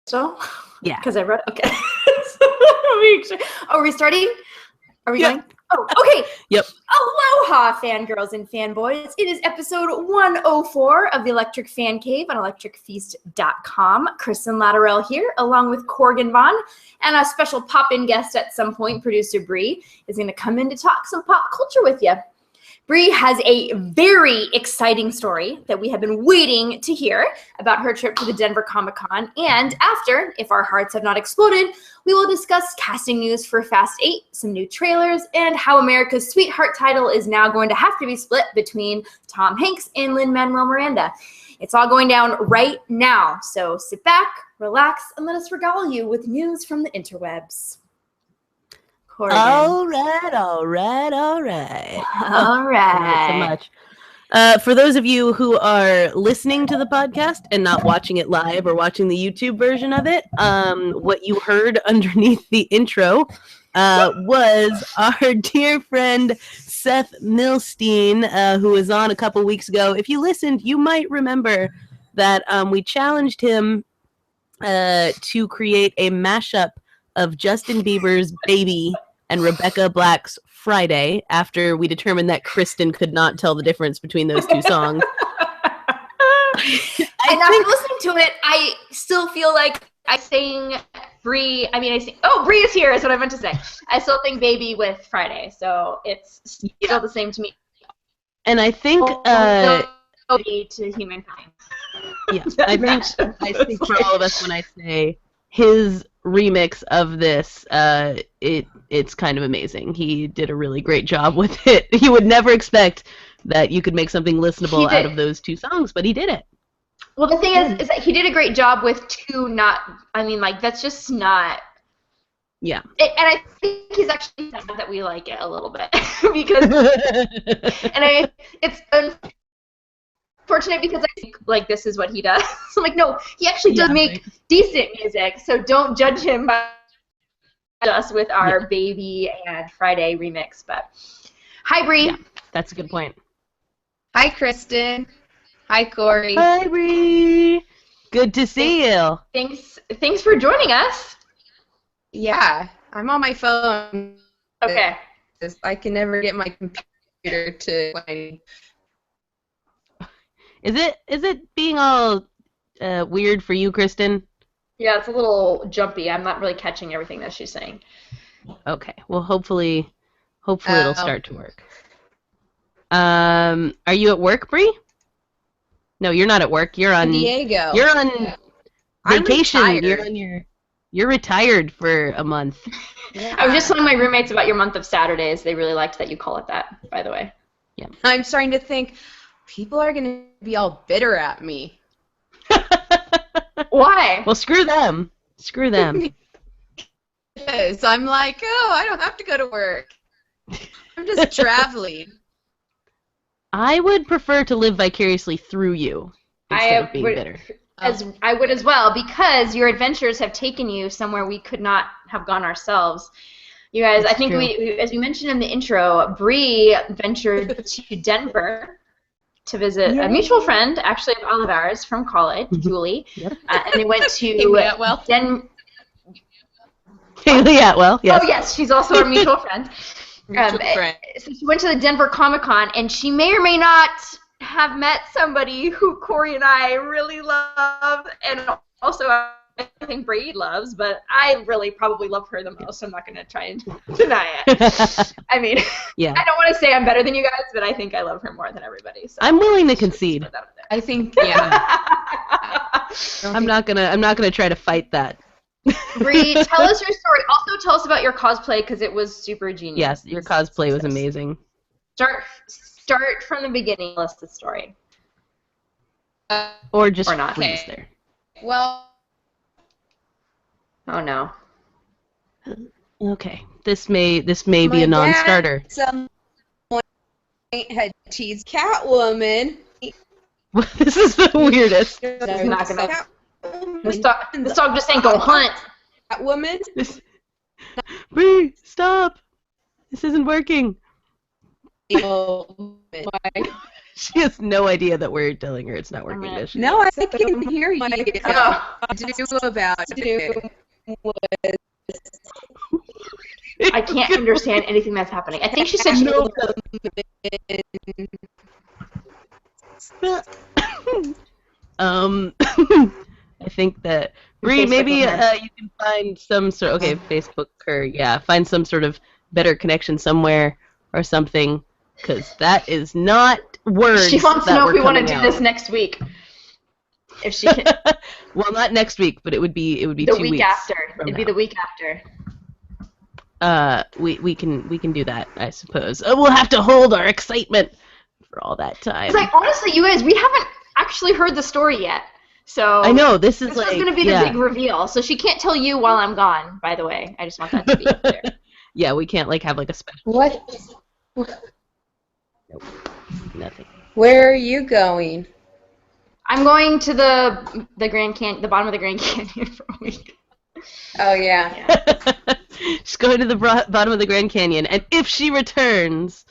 still? Yeah. Because I wrote. Okay. Are we starting? Are we going? Oh, okay. Yep. Aloha, fangirls and fanboys. It is episode 104 of the Electric Fan Cave on electricfeast.com. Kristen Latterell here, along with Corgan Vaughn, and a special pop-in guest at some point, producer Bree, is going to come in to talk some pop culture with you. Bree has a very exciting story that we have been waiting to hear about her trip to the Denver ComicCon. And after, if our hearts have not exploded, we will discuss casting news for Fast 8, some new trailers, and how America's Sweetheart title is now going to have to be split between Tom Hanks and Lin-Manuel Miranda. It's all going down right now. So sit back, relax, and let us regale you with news from the interwebs. Corrigan. All right. Not so much. For those of you who are listening to the podcast and not watching it live or watching the YouTube version of it, what you heard underneath the intro was our dear friend Seth Milstein, who was on a couple weeks ago. If you listened, you might remember that we challenged him to create a mashup of Justin Bieber's Baby and Rebecca Black's Friday after we determined that Kristen could not tell the difference between those two songs. And after listening to it, I still feel like I sing Bree. Bree is here is what I meant to say. I still think Baby with Friday, so it's still the same to me. And I think to humankind. Yeah, I think for all of us when I say his remix of this, it's kind of amazing. He did a really great job with it. You would never expect that you could make something listenable out of those two songs, but he did it. Well, the thing is that he did a great job with two that's just not... Yeah. And I think he's actually sad that we like it a little bit. Because... it's unfortunate because I think, this is what he does. I'm like, no, he actually does make decent music, so don't judge him by us with our Baby and Friday remix. But hi, Bree. Yeah, that's a good point. Hi, Kristen. Hi, Corey. Hi, Bree. Good to see you. Thanks for joining us. Yeah, I'm on my phone. Okay. I can never get my computer to when I need. Is it being all weird for you, Kristen? Yeah, it's a little jumpy. I'm not really catching everything that she's saying. Okay. Well, hopefully it'll start to work. Are you at work, Bree? No, you're not at work. You're on Diego. You're on vacation. You're retired for a month. Yeah. I was just telling my roommates about your month of Saturdays. They really liked that you call it that, by the way. Yeah. I'm starting to think people are going to be all bitter at me. Why? Well, screw them. Screw them. Yes, I'm like, I don't have to go to work. I'm just traveling. I would prefer to live vicariously through you instead of being bitter. I would as well, because your adventures have taken you somewhere we could not have gone ourselves. You guys, I think as we mentioned in the intro, Bree ventured to Denver to visit a mutual friend, actually of all of ours from college, Julie, and they went to Hayley Atwell. Hayley Atwell, yes. Oh yes, she's also our mutual friend. So she went to the Denver ComicCon, and she may or may not have met somebody who Corey and I really love, and also I think Bree loves, but I really probably love her the most. I'm not going to try and deny it. I mean, I don't want to say I'm better than you guys, but I think I love her more than everybody. So I'm willing to concede. I think, I'm not gonna try to fight that. Bree, tell us your story. Also, tell us about your cosplay because it was super genius. Yes, your cosplay was amazing. Start from the beginning. Tell us the story. Or just not. freeze there. Well. Oh no. Okay, this may be a non-starter. Some point had teased Catwoman. This is the weirdest. This dog just ain't gonna hunt. Catwoman. Bree, stop! This isn't working. Oh my She has no idea that we're telling her it's not working. Does she? No, I can hear you. I can't understand anything that's happening. I think she said she No. I think that Bree, maybe you can find some sort. Okay, Facebook or find some sort of better connection somewhere or something, because that is not words. She wants to that know were if we want to coming do out. this next week. If she can. Well, not next week, but it would be The 2 week weeks after. from It'd be now. the week after. We can do that, I suppose. We'll have to hold our excitement for all that time. It's like, honestly, you guys, we haven't actually heard the story yet. So I know this is was going to be the big reveal. So she can't tell you while I'm gone, by the way. I just want that to be clear. Yeah, we can't have a special. What? Nope. Nothing. Where are you going? I'm going to the Grand Canyon, the bottom of the Grand Canyon for a week. Oh, yeah. She's going to the bottom of the Grand Canyon, and if she returns,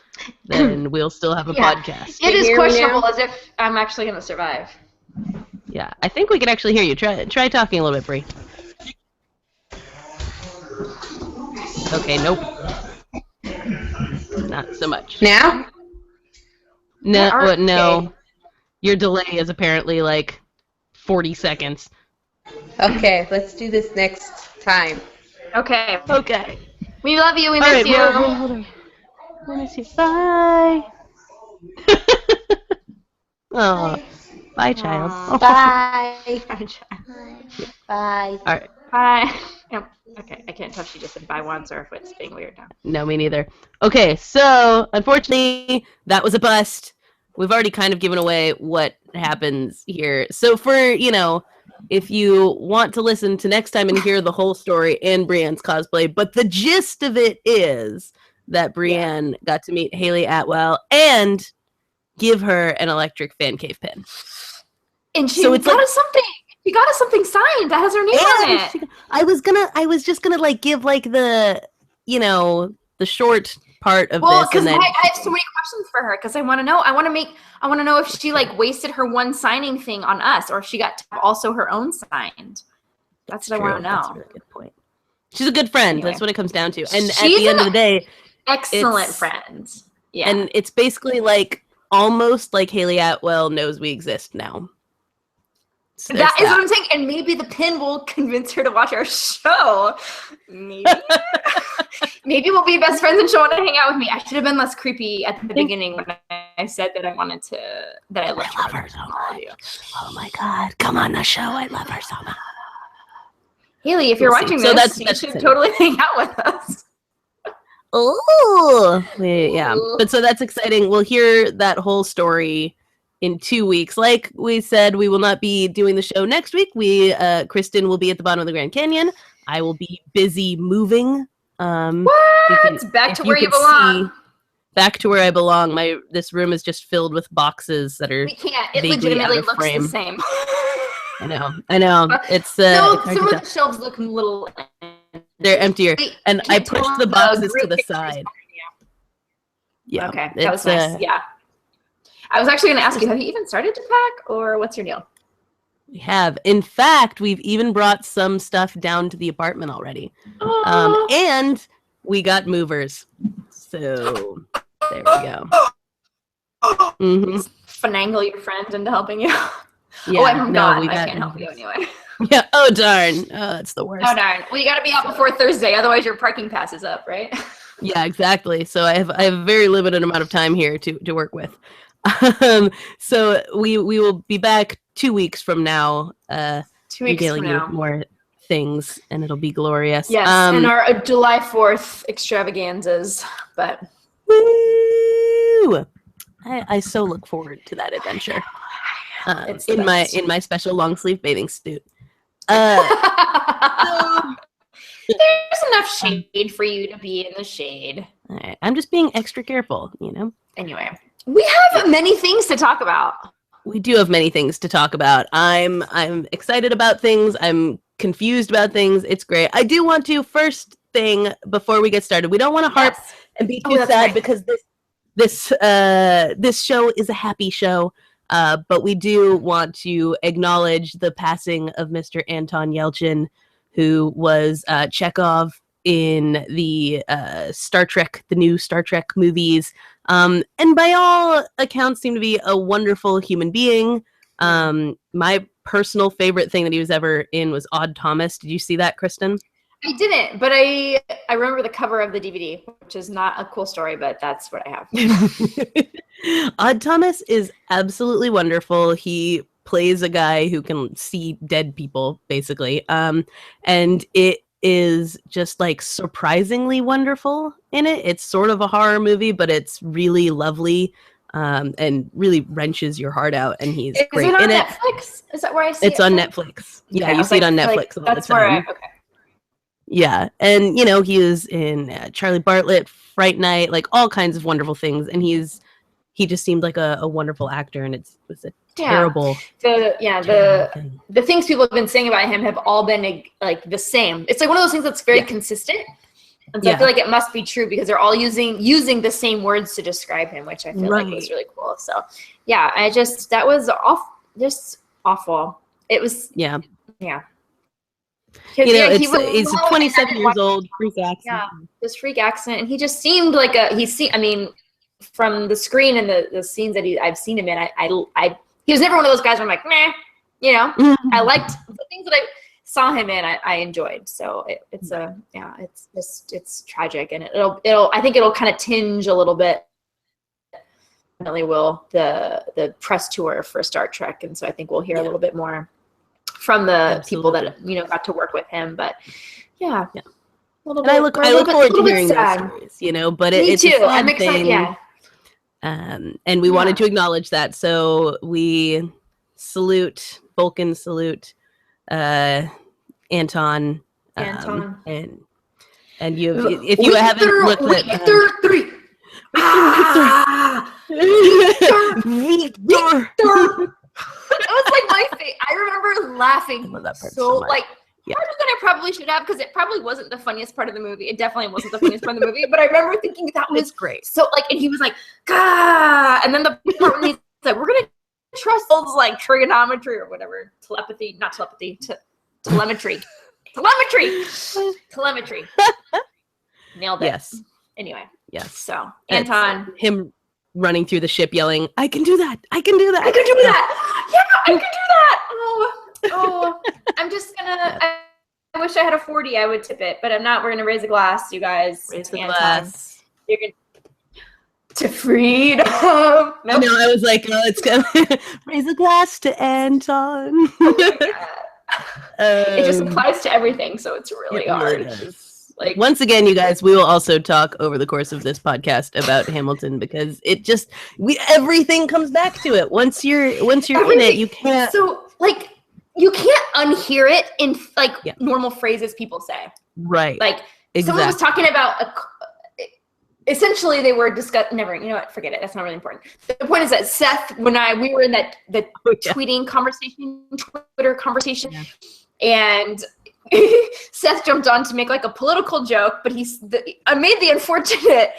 then we'll still have a podcast. It is hear me questionable now? as if I'm actually going to survive. Yeah, I think we can actually hear you. Try talking a little bit, Bree. Okay, nope. Not so much. Now? No, no. Okay. Your delay is apparently like 40 seconds. Okay, let's do this next time. Okay. Okay. We love you. We All miss right, you. well, hold on. I miss you. Bye. Oh, bye, child. Aw. Bye. Bye, child. Bye. All right. Bye. Yep. Okay, I can't tell if she just said bye once or if it's being weird now. No, me neither. Okay, so unfortunately, that was a bust. We've already kind of given away what happens here. So for, if you want to listen to next time and hear the whole story and Brienne's cosplay, but the gist of it is that Brienne got to meet Hayley Atwell and give her an electric Fancave pin. And she So it's got like- us something. She got us something signed that has her name on it. I was just gonna give like the short part of Well, this, because and then I have so many questions for her because I want to know. I want to know if she wasted her one signing thing on us, or if she got to have also her own signed. That's what I want to know. That's a really good point. She's a good friend. Anyway. That's what it comes down to. And at She's the end of the day, Excellent It's- friends. Yeah. and it's basically like almost like Hayley Atwell knows we exist now. So that there's is what I'm saying, and maybe the pin will convince her to watch our show. Maybe. Maybe we'll be best friends and she'll want to hang out with me. I should have been less creepy at the beginning when I said that I wanted to, that I love her so much. Oh my God, come on the show. I love her so much. Haley, if you're We'll see. watching So this, that's you should exciting. totally hang out with us. Oh, yeah. But so that's exciting. We'll hear that whole story in 2 weeks. Like we said, we will not be doing the show next week. Kristen will be at the bottom of the Grand Canyon. I will be busy moving. What? Back to where you belong. Back to where I belong. This room is just filled with boxes that are We can't. It vaguely legitimately out of looks frame. the same. I know. It's No, hard to some of tell. the shelves look a little. They're emptier. Wait, And can I you tell pushed the the boxes group to the pictures? side. Yeah. Okay, that was nice. It's, Yeah. I was actually going to ask you, have you even started to pack, or what's your deal? We have. In fact, we've even brought some stuff down to the apartment already. And we got movers. So there we go. Mm-hmm. Finagle your friend into helping you. Yeah, I'm gone. we I got can't help you anyway. Yeah. Oh darn. Oh, that's the worst. Oh darn. Well, you got to be out before Thursday, otherwise your parking pass is up, right? Yeah, exactly. So I have a very limited amount of time here to work with. So we will be back 2 weeks from now. 2 weeks regaling from you now. with more things, and it'll be glorious. Yes, and our July 4th extravaganzas, but Woo! I so look forward to that adventure. It's the in best. my special long sleeve bathing suit. there's enough shade for you to be in the shade. All right, I'm just being extra careful, Anyway, we have many things to talk about. We do have many things to talk about. I'm excited about things. I'm confused about things. It's great. I do want to, first thing before we get started, we don't want to harp Yes. and be Oh, too that's sad right. because this show is a happy show, but we do want to acknowledge the passing of Mr. Anton Yelchin, who was Chekhov in the new Star Trek movies, and by all accounts seemed to be a wonderful human being. My personal favorite thing that he was ever in was Odd Thomas. Did you see that, Kristen? I didn't, but I remember the cover of the DVD, which is not a cool story, but that's what I have. Odd Thomas is absolutely wonderful. He plays a guy who can see dead people, basically. And it is just like surprisingly wonderful in it. It's sort of a horror movie, but it's really lovely. And really wrenches your heart out, and he's great in it. Netflix? Is that where I see it? It's on Netflix. Yeah, okay, you see it on Netflix all that's the time. Okay. Yeah, and he was in Charlie Bartlett, Fright Night, like all kinds of wonderful things, and he just seemed like a wonderful actor, and it was a terrible. The things people have been saying about him have all been like the same. It's like one of those things that's very consistent. And so I feel like it must be true because they're all using the same words to describe him, which I feel like was really cool. So yeah, that was just awful. It was yeah. He's 27 years old, freak accent. Yeah, this freak accent, and he just seemed like I mean, from the screen and the scenes that I've seen him in, he was never one of those guys where I'm like, meh, I liked the things that I saw him in, I enjoyed. So it's tragic, and I think it'll kind of tinge a little bit. Definitely will the press tour for Star Trek, and so I think we'll hear a little bit more from the people that got to work with him. But yeah. I look forward to hearing those stories, but it's a sad thing. Yeah. And we wanted to acknowledge that, so we Vulcan salute Anton. And if you haven't looked at Victor 3. Victor. That was like my face. I remember laughing so like harder than I probably should have, because it probably wasn't the funniest part of the movie. It definitely wasn't the funniest part of the movie, but I remember thinking that was great. So like, and he was like, "Gah!" And then the part when he's like, "We're gonna trust those like trigonometry or whatever, telemetry." Nailed it. Yes. Anyway. Yes. So Anton, him running through the ship yelling, "I can do that! I can do that! I can do that! Yeah, I can do that!" Oh, I'm just gonna. I wish I had a 40. I would tip it, but I'm not. We're gonna raise a glass, you guys. Raise the glass. You're gonna to freedom. No, I was like, let's go raise a glass to Anton. It just applies to everything, so it's really hard. Like, once again, you guys, we will also talk over the course of this podcast about Hamilton, because everything comes back to it. Once you're in it, you can't. So like, you can't unhear it in like normal phrases people say. Right. Like someone was talking about essentially they were discussing. Never. You know what? Forget it. That's not really important. The point is that Seth, when we were in the tweeting conversation, Twitter conversation, and Seth jumped on to make like a political joke, but I made the unfortunate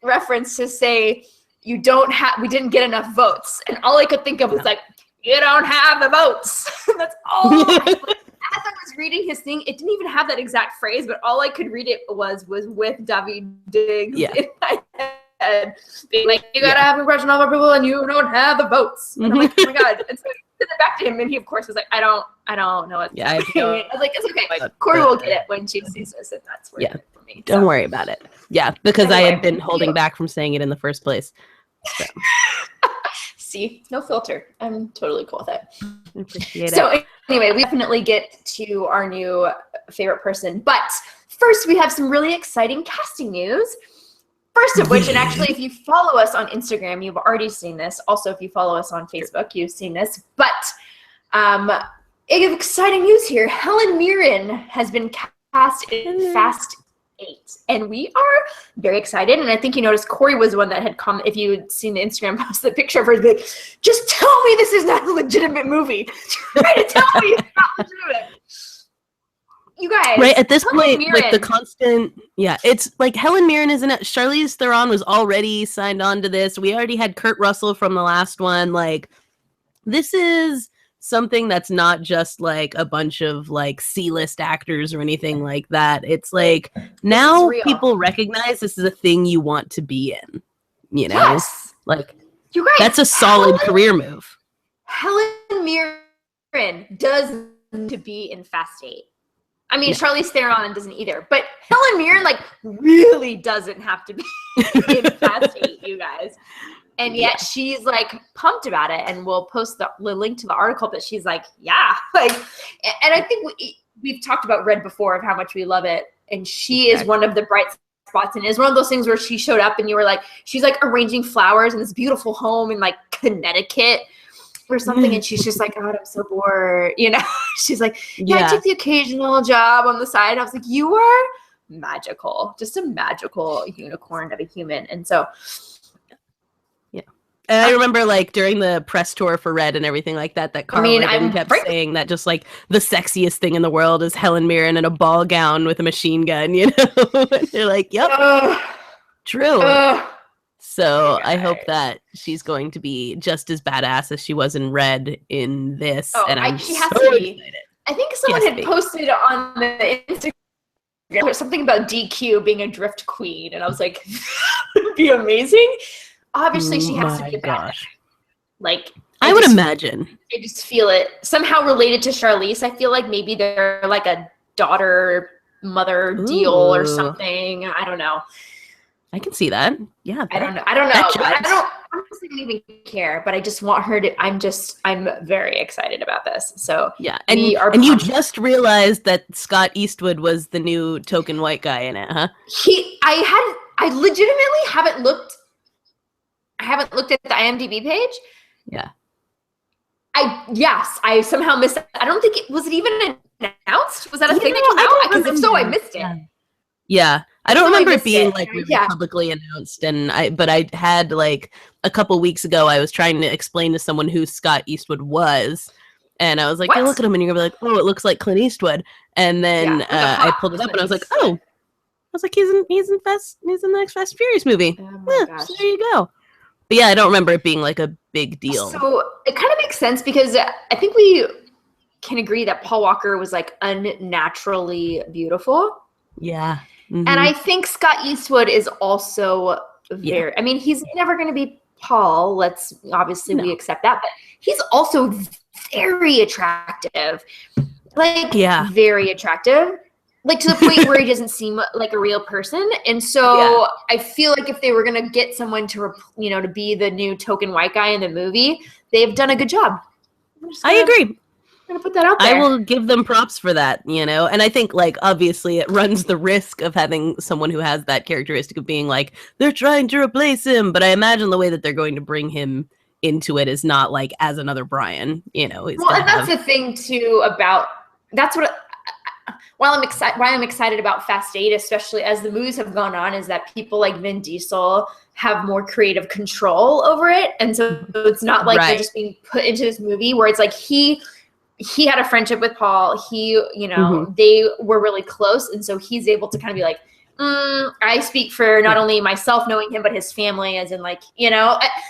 reference to say we didn't get enough votes, and all I could think of was like, you don't have the votes. That's all. As I was reading his thing, it didn't even have that exact phrase, but all I could read it was with Daveed Diggs in my head, being like, you gotta have impression of people and you don't have the votes. And I'm like, oh my god. And so I sent it back to him, and he of course was like, I don't know what. Yeah, I was like, it's okay. Corey will get it when she sees this, and that's where it for me. Don't worry about it. Yeah, because I had been holding back from saying it in the first place. So. See, no filter. I'm totally cool with it. Appreciate it. Anyway, we definitely get to our new favorite person. But first, we have some really exciting casting news. First of which, and actually, if you follow us on Instagram, you've already seen this. Also, if you follow us on Facebook, you've seen this. But exciting news here. Helen Mirren has been cast in Fast 8, and we are very excited. And I think you noticed Corey was the one that had come. If you had seen the Instagram post, the picture of her, like, just tell me this is not a legitimate movie. Try to tell me it's not legitimate. You guys, right at this Helen point, Mirren. like the constant, it's like Helen Mirren isn't it? Charlize Theron was already signed on to this. We already had Kurt Russell from the last one. Like, this is something that's not just like a bunch of like C-list actors or anything like that. It's like now people recognize this is a thing you want to be in. You know, yes. like you guys, that's a solid career move. Helen Mirren does need to be in Fast 8. I mean, Charlize Theron doesn't either, but Helen Mirren like really doesn't have to be in Fast 8, you guys. And yet she's like pumped about it, and we'll post the link to the article. But she's like, yeah, like, and I think we've talked about Red before of how much we love it, and she is one of the bright spots, and it's one of those things where she showed up, and you were like, she's like arranging flowers in this beautiful home in like Connecticut or something, and she's just like, God, I'm so bored, you know. She's like, I took the occasional job on the side. And I was like, you are magical, just a magical unicorn of a human. And so and I remember like during the press tour for Red and everything like that Carl kept saying that just like the sexiest thing in the world is Helen Mirren in a ball gown with a machine gun, you know. And you're like, yep, true. So I hope that she's going to be just as badass as she was in Red in this. And she has to be. Excited. I think someone had posted on the Instagram something about DQ being a drift queen, and I was like, that would be amazing. Obviously, she has to be a badass. Like, I would imagine. I just feel it somehow related to Charlize. I feel like maybe they're like a daughter-mother deal or something. I don't know. I can see that. Yeah. I don't know. I honestly don't even care, but I just want her to, I'm very excited about this. So yeah. And you just realized that Scott Eastwood was the new token white guy in it, huh? I legitimately haven't looked at the IMDb page. Yeah. I somehow missed it. I don't think was it even announced? Was that a thing that came out? Because if so, I missed it. Yeah. I don't remember it being like really publicly announced, but I had like a couple weeks ago I was trying to explain to someone who Scott Eastwood was, and I was like, "Hey, look at him," and you're gonna be like, "Oh, it looks like Clint Eastwood," and then I pulled it up and I was like, "Oh," I was like, "He's in the next Fast and Furious movie." So there you go. But yeah, I don't remember it being like a big deal. So it kind of makes sense because I think we can agree that Paul Walker was like unnaturally beautiful. Yeah. Mm-hmm. And I think Scott Eastwood is also very, I mean, he's never going to be Paul. We accept that, but he's also very attractive. Like, very attractive. Like, to the point where he doesn't seem like a real person. And so I feel like if they were going to get someone to, to be the new token white guy in the movie, they've done a good job. I agree. I'm gonna put that out there. I will give them props for that, and I think like obviously it runs the risk of having someone who has that characteristic of being like they're trying to replace him, but I imagine the way that they're going to bring him into it is not like as another Bryan, and that's the thing too why I'm excited about Fast 8, especially as the movies have gone on, is that people like Vin Diesel have more creative control over it, and so it's not like they're just being put into this movie where it's like he had a friendship with Paul. They were really close. And so he's able to kind of be like, I speak for not only myself knowing him, but his family, as in like,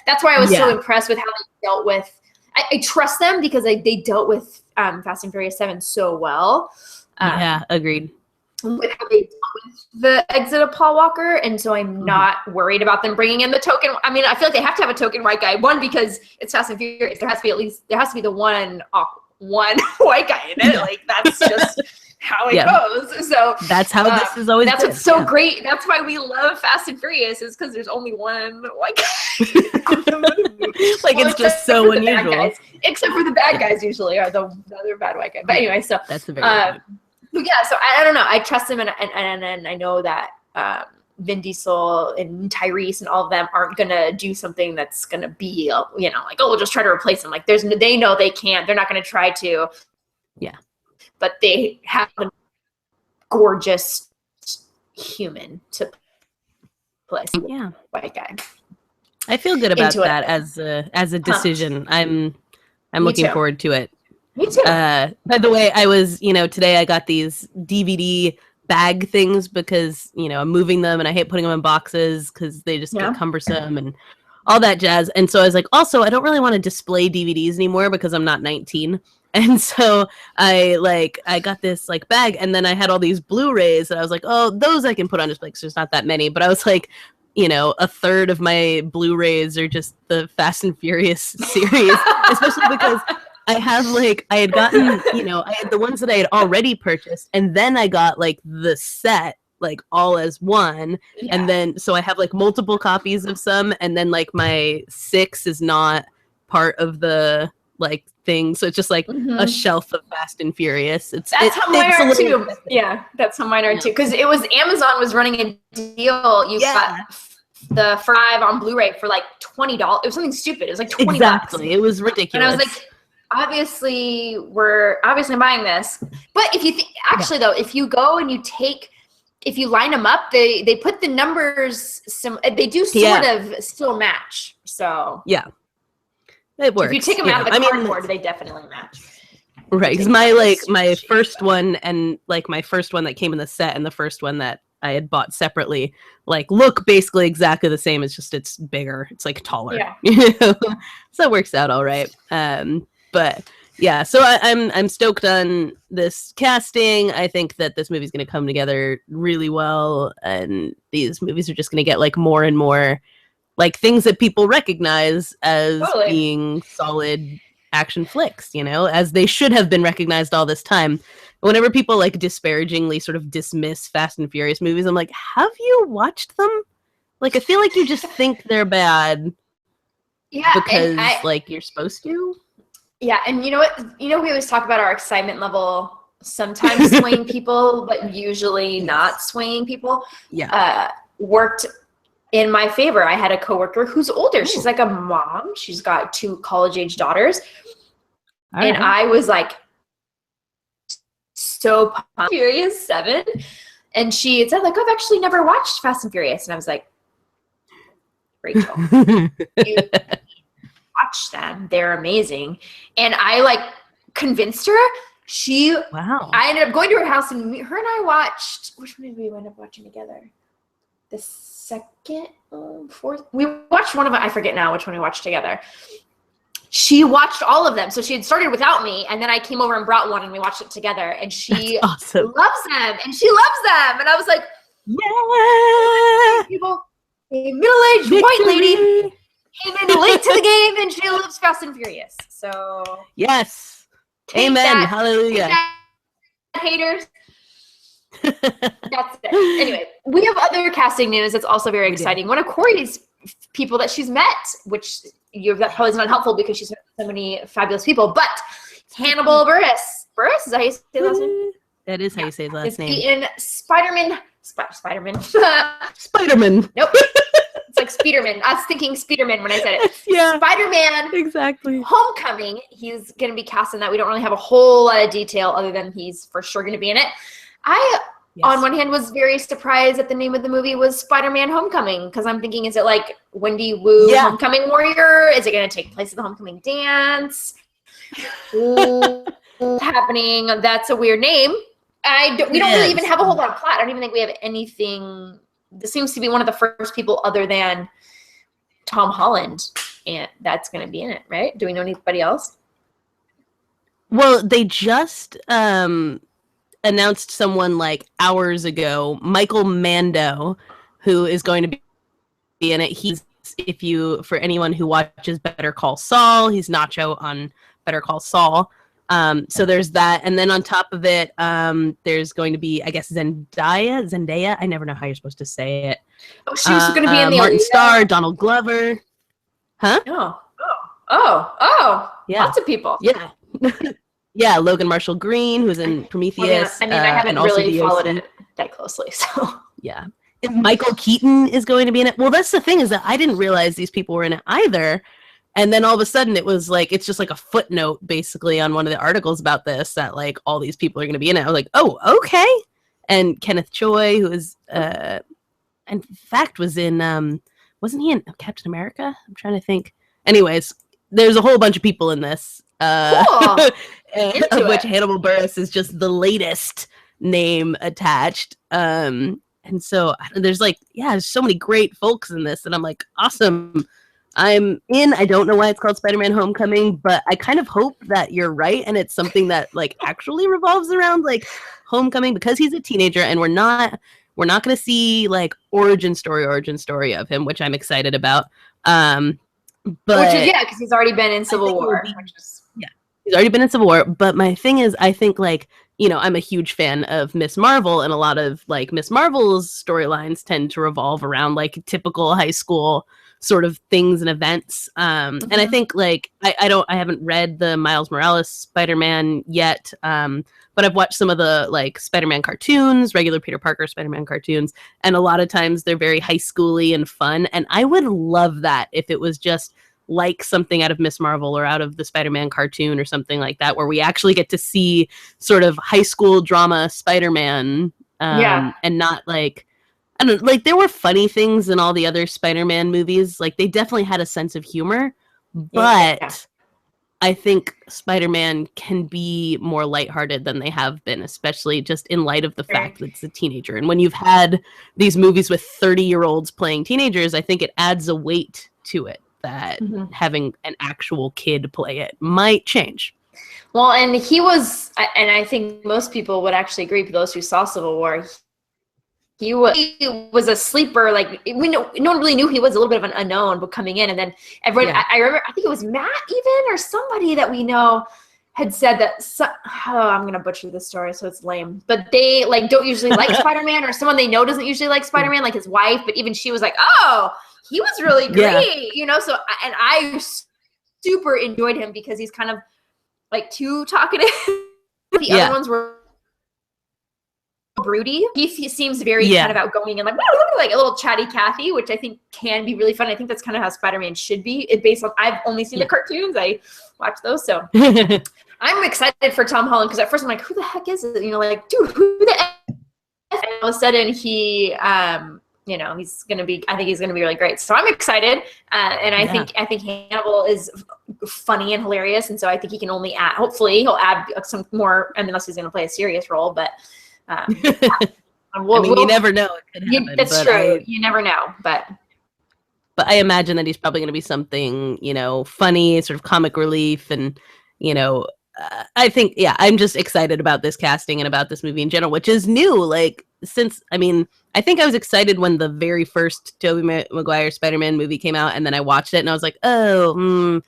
that's why I was so impressed with how they dealt with, I trust them because they dealt with Fast and Furious 7 so well. Agreed. With how they dealt with the exit of Paul Walker. And so I'm not worried about them bringing in the token. I mean, I feel like they have to have a token white guy. One, because it's Fast and Furious. There has to be the one white guy in it. Like, that's just how it goes. So that's how this is always. That's what's so great. That's why we love Fast and Furious, is because there's only one white guy in the movie. It's just so unusual. Except for the bad guys usually are the other bad white guy. But anyway, so that's the very so I don't know. I trust him, and I know that Vin Diesel and Tyrese and all of them aren't gonna do something that's gonna be, like, oh, we'll just try to replace him. Like, they know they can't. They're not gonna try to. Yeah. But they have a gorgeous human to play. White guy. I feel good about that as a decision. I'm looking forward to it. Me too. By the way, I was, today I got these DVD bag things because, I'm moving them and I hate putting them in boxes because they just get cumbersome and all that jazz. And so I was like, also, I don't really want to display DVDs anymore because I'm not 19. And so I got this like bag, and then I had all these Blu-rays and I was like, oh, those I can put on display because there's not that many. But I was like, a third of my Blu-rays are just the Fast and Furious series, especially because I had gotten, I had the ones that I had already purchased, and then I got like the set, like all as one. Yeah. And then, so I have like multiple copies of some, and then like my 6 is not part of the like thing. So it's just like a shelf of Fast and Furious. That's how mine are too. Yeah, that's how mine are too. Because it was Amazon was running a deal. You got the 5 on Blu-ray for like $20. It was something stupid. It was like $20. Exactly. It was ridiculous. And I was like, we're obviously buying this. But if you though, if you go and if you line them up, they put the numbers, they do sort of still match. So yeah, it works. If you take them out of the cardboard, they definitely match. Right, because my first one and like my first one that came in the set and the first one that I had bought separately, like look basically exactly the same. It's just it's bigger. It's like taller. Yeah. So it works out all right. But yeah, so I'm stoked on this casting. I think that this movie's going to come together really well, and these movies are just going to get like more and more like things that people recognize as being solid action flicks, as they should have been recognized all this time. Whenever people like disparagingly sort of dismiss Fast and Furious movies, I'm like, have you watched them? Like, I feel like you just think they're bad because like you're supposed to. Yeah, and you know what? We always talk about our excitement level sometimes swaying people, but usually not swaying people. Yeah. Worked in my favor. I had a coworker who's older. She's like a mom. She's got 2 college-age daughters. And I was like so pumped. Furious 7. And she had said like, I've actually never watched Fast and Furious. And I was like, Rachel, you watch them. They're amazing. And I like convinced her. I ended up going to her house, and her and I watched, which one did we end up watching together? The second, fourth, we watched one of them. I forget now which one we watched together. She watched all of them. So she had started without me, and then I came over and brought one, and we watched it together, and she loves them, and she loves them. And I was like, yeah, people, a middle-aged white lady came in late to the game, and she loves Fast and Furious. So yes, amen, hallelujah. Haters. That's it. Anyway, we have other casting news that's also very exciting. One of Corey's people that she's met, which that probably is not helpful because she's met so many fabulous people, but Hannibal Buress. Buress, is that how you say his last name? That is how you say his last name. In Spider-Man. Spider-Man. Nope. It's like Spiderman. I was thinking Spiderman when I said it. Yeah. Spider-Man. Exactly. Homecoming. He's going to be cast in that. We don't really have a whole lot of detail other than he's for sure going to be in it. On one hand, was very surprised that the name of the movie was Spider-Man Homecoming, because I'm thinking, is it like Wendy Wu Homecoming Warrior? Is it going to take place at the homecoming dance? Happening? That's a weird name. We don't really even have a whole lot of plot. I don't even think we have anything. This seems to be one of the first people other than Tom Holland, and that's going to be in it, right? Do we know anybody else? Well, they just announced someone like hours ago, Michael Mando, who is going to be in it. He's, for anyone who watches Better Call Saul, he's Nacho on Better Call Saul. So there's that. And then on top of it, there's going to be, I guess, Zendaya. I never know how you're supposed to say it. Oh, she's going to be in the Martin Starr, Donald Glover. Huh? Oh. Yeah. Lots of people. Yeah. Yeah, Logan Marshall Green, who's in Prometheus. I haven't really followed it that closely, so. Yeah. And Michael Keaton is going to be in it. Well, that's the thing, is that I didn't realize these people were in it either. And then all of a sudden it was like, it's just like a footnote basically on one of the articles about this, that like all these people are going to be in it. I was like, oh, okay. And Kenneth Choi, who is, in fact, was in, wasn't he in Captain America? I'm trying to think. Anyways, there's a whole bunch of people in this. Cool. of which Hannibal Buress is just the latest name attached. And so there's like, there's so many great folks in this, and I'm like, awesome. I'm in. I don't know why it's called Spider-Man Homecoming, but I kind of hope that you're right, and it's something that like actually revolves around like Homecoming, because he's a teenager, and we're not going to see like origin story of him, which I'm excited about. But because he's already been in Civil War. He's already been in Civil War. But my thing is, I think like, I'm a huge fan of Miss Marvel, and a lot of like Miss Marvel's storylines tend to revolve around like typical high school sort of things and events. And I think like I haven't read the Miles Morales Spider-Man yet, but I've watched some of the like Spider-Man cartoons, regular Peter Parker Spider-Man cartoons, and a lot of times they're very high schooly and fun. And I would love that if it was just like something out of Miss Marvel or out of the Spider-Man cartoon or something like that, where we actually get to see sort of high school drama Spider-Man, and not like, I don't know, like there were funny things in all the other Spider-Man movies. Like they definitely had a sense of humor, but I think Spider-Man can be more lighthearted than they have been, especially just in light of the fact that it's a teenager. And when you've had these movies with 30-year-olds playing teenagers, I think it adds a weight to it that having an actual kid play it might change. Well, and he was, and I think most people would actually agree, for those who saw Civil War, he was a sleeper. Like no one really knew he was a little bit of an unknown, but coming in, and then everyone, I remember, I think it was Matt even, or somebody that we know had said that, I'm going to butcher this story, so it's lame, but they like don't usually like Spider-Man, or someone they know doesn't usually like Spider-Man, like his wife, but even she was like, oh, he was really great, so, and I super enjoyed him because he's kind of like too talkative. The other ones were broody. He seems very kind of outgoing and like a little chatty Cathy, which I think can be really fun. I think that's kind of how Spider-Man should be. It based on, I've only seen the cartoons. I watched those, so I'm excited for Tom Holland, because at first I'm like, who the heck is it? Like, dude, who the F? And all of a sudden he, he's gonna be. I think he's gonna be really great. So I'm excited, and I think Hannibal is funny and hilarious, and so I think he can only add. Hopefully, he'll add some more, unless he's gonna play a serious role. But you never know. It could happen, that's true. You never know, but I imagine that he's probably going to be something, funny, sort of comic relief, and I think, I'm just excited about this casting and about this movie in general, which is new. Like, I think I was excited when the very first Tobey Maguire Spider-Man movie came out, and then I watched it and I was like, and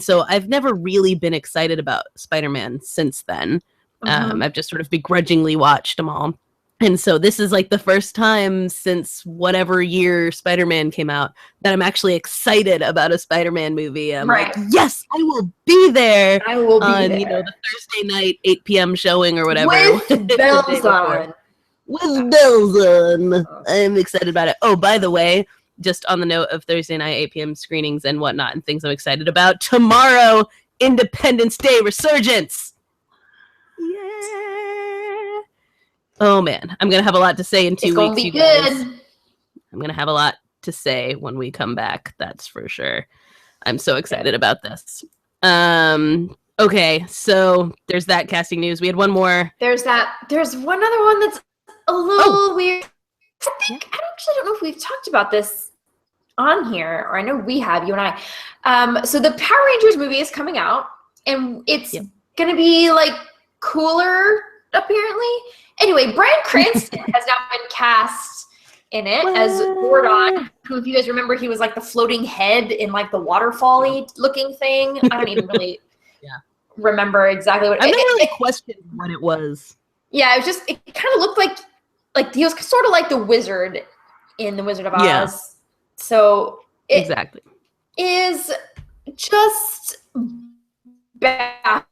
so I've never really been excited about Spider-Man since then. I've just sort of begrudgingly watched them all. And so this is like the first time since whatever year Spider-Man came out that I'm actually excited about a Spider-Man movie. I'm like, yes, I will be there. I will be on, there. The Thursday night, 8 p.m. showing or whatever. With bells on. With bells on. I'm excited about it. Oh, by the way, just on the note of Thursday night, 8 p.m. screenings and whatnot and things I'm excited about, tomorrow, Independence Day Resurgence. Yeah. Oh man, I'm gonna have a lot to say in 2 weeks, you guys. I'm gonna have a lot to say when we come back. That's for sure. I'm so excited about this. Okay, so there's that casting news. We had one more. There's one other one that's a little weird. I actually don't know if we've talked about this on here, or I know we have, you and I. So the Power Rangers movie is coming out, and it's gonna be like cooler, apparently. Anyway, Bryan Cranston has now been cast in it as Gordon, who, if you guys remember, he was like the floating head in like the waterfall-y looking thing. I don't even really remember exactly what I never really questioned what it was. Yeah, it kind of looked like he was sort of like the wizard in The Wizard of Oz. Yeah. So it exactly is just baffling.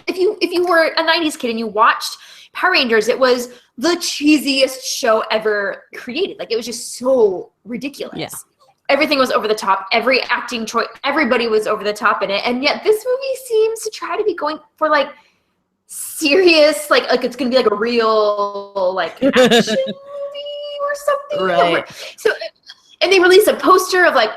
If you were a 90s kid and you watched Power Rangers, it was the cheesiest show ever created. Like, it was just so ridiculous. Yeah. Everything was over the top. Every acting choice, everybody was over the top in it. And yet this movie seems to try to be going for like serious, like it's going to be like a real like action movie or something. Right. So, and they released a poster of like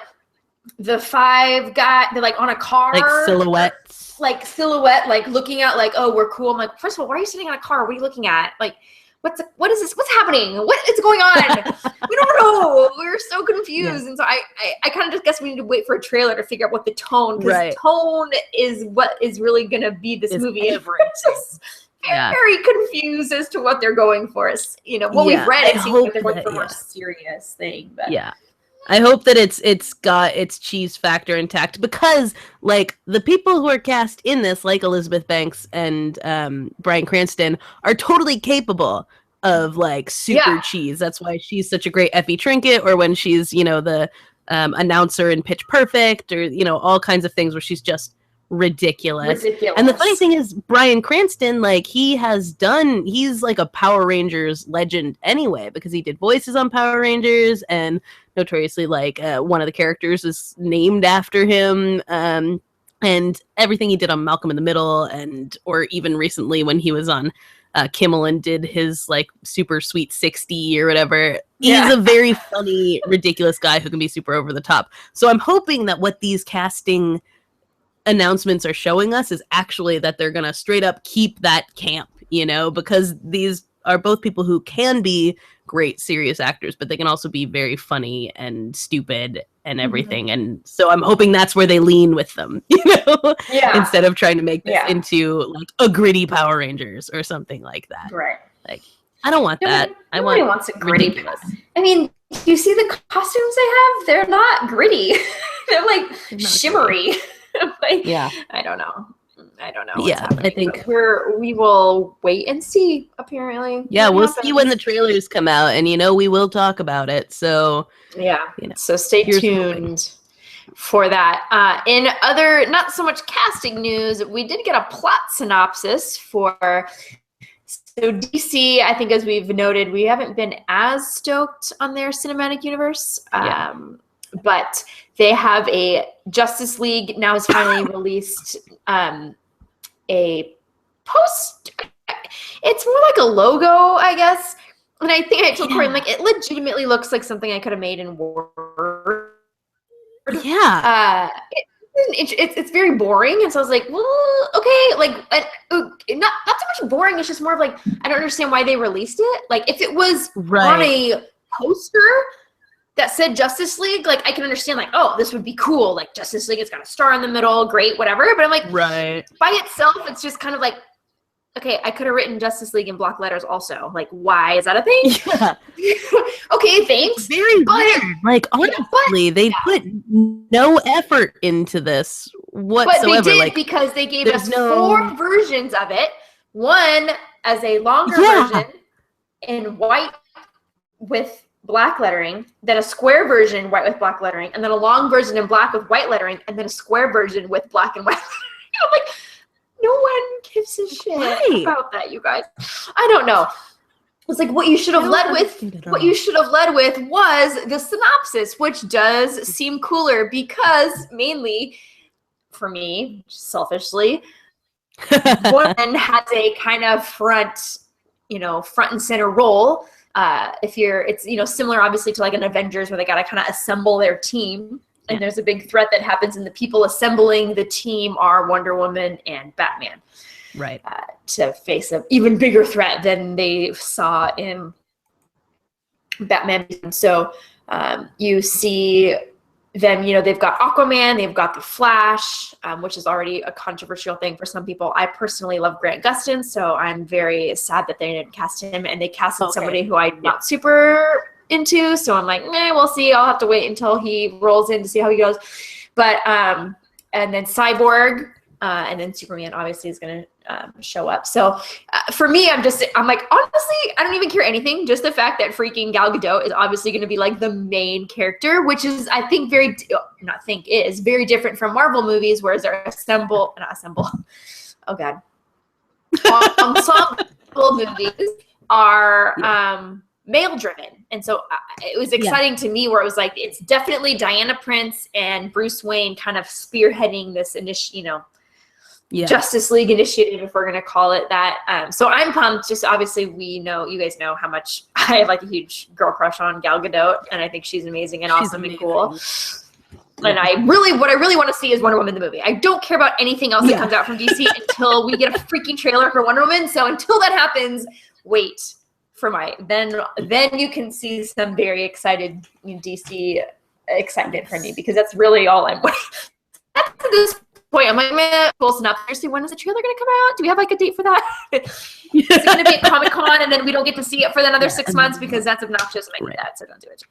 the 5 guy, they're like on a car. Like silhouettes. Like silhouette, like looking at like, oh, we're cool. I'm like, first of all, why are you sitting in a car? What are you looking at? Like, what is this? What's happening? What is going on? We don't know. We're so confused. And so I kind of just guess we need to wait for a trailer to figure out what the tone, because tone is what is really going to be this movie. And we're just very confused as to what they're going for. It's, you know, what we've read, it seems like they're going for a more serious thing. But I hope that it's got its cheese factor intact, because like the people who are cast in this, like Elizabeth Banks and Bryan Cranston, are totally capable of like super cheese. That's why she's such a great Effie Trinket, or when she's, you know, the announcer in Pitch Perfect, or, you know, all kinds of things where she's just ridiculous. And the funny thing is, Bryan Cranston, like, he's like a Power Rangers legend anyway, because he did voices on Power Rangers, and notoriously, like, one of the characters is named after him, and everything he did on Malcolm in the Middle, or even recently when he was on Kimmel and did his like super sweet 60 or whatever. He's a very funny, ridiculous guy who can be super over the top. So I'm hoping that what these casting announcements are showing us is actually that they're gonna straight up keep that camp, you know, because these are both people who can be great serious actors, but they can also be very funny and stupid and everything. And so I'm hoping that's where they lean with them, you know, instead of trying to make this into like a gritty Power Rangers or something like that. Right. Like, I don't want that. Nobody wants a gritty. I mean, you see the costumes they have? They're not gritty. They're like shimmery. Like, I don't know. I think we will wait and see, apparently. Yeah, we'll see when the trailers come out, and you know, we will talk about it. So you know, so stay tuned for that. In other not so much casting news, we did get a plot synopsis for DC. I think, as we've noted, we haven't been as stoked on their cinematic universe. But they have a Justice League now has finally released a post. It's more like a logo, I guess. And I think I told Corey, I'm like, it legitimately looks like something I could have made in Word. It's very boring, and so I was like, well, okay, like, not so much boring. It's just more of like, I don't understand why they released it. Like, if it was on a poster that said Justice League, like, I can understand, like, oh, this would be cool. Like, Justice League, it's got a star in the middle, great, whatever. But I'm like, by itself, it's just kind of like, okay, I could have written Justice League in block letters also. Like, why? Is that a thing? Okay, thanks. Very weird. Like, honestly, they put no effort into this whatsoever. But they did, like, because they gave us 4 versions of it. One as a longer version in white with black lettering, then a square version white with black lettering, and then a long version in black with white lettering, and then a square version with black and white lettering. I'm like, no one gives a shit about that, you guys. I don't know. It's like what you should have led with. What you should have led with was the synopsis, which does seem cooler, because mainly for me, selfishly, one has a kind of front and center role. It's, you know, similar obviously to like an Avengers, where they got to kind of assemble their team, and there's a big threat that happens, and the people assembling the team are Wonder Woman and Batman, right? To face an even bigger threat than they saw in Batman. So you see them, you know, they've got Aquaman, they've got the Flash, which is already a controversial thing for some people. I personally love Grant Gustin, so I'm very sad that they didn't cast him, and they casted somebody who I'm not super into, so I'm like, we'll see. I'll have to wait until he rolls in to see how he goes. But and then Cyborg, and then Superman obviously is going to show up. So for me, I'm like, honestly, I don't even care anything. Just the fact that freaking Gal Gadot is obviously going to be like the main character, which is, I think, is very different from Marvel movies, whereas they're ensemble. Oh God. Ensemble movies are male driven. And so it was exciting to me, where it was like, it's definitely Diana Prince and Bruce Wayne kind of spearheading this Justice League initiative, if we're going to call it that. So I'm pumped. Just obviously, you guys know how much I have like a huge girl crush on Gal Gadot, and I think she's amazing and awesome and cool. And what I really want to see is Wonder Woman the movie. I don't care about anything else that comes out from DC until we get a freaking trailer for Wonder Woman. So until that happens, wait for then you can see some very excited DC excitement from me, because that's really all I'm waiting. At this point, I'm like, man, close enough. Seriously, when is the trailer going to come out? Do we have like a date for that? Is it going to be at Comic-Con and then we don't get to see it for another 6 months because that's obnoxious and I hate that, so don't do it.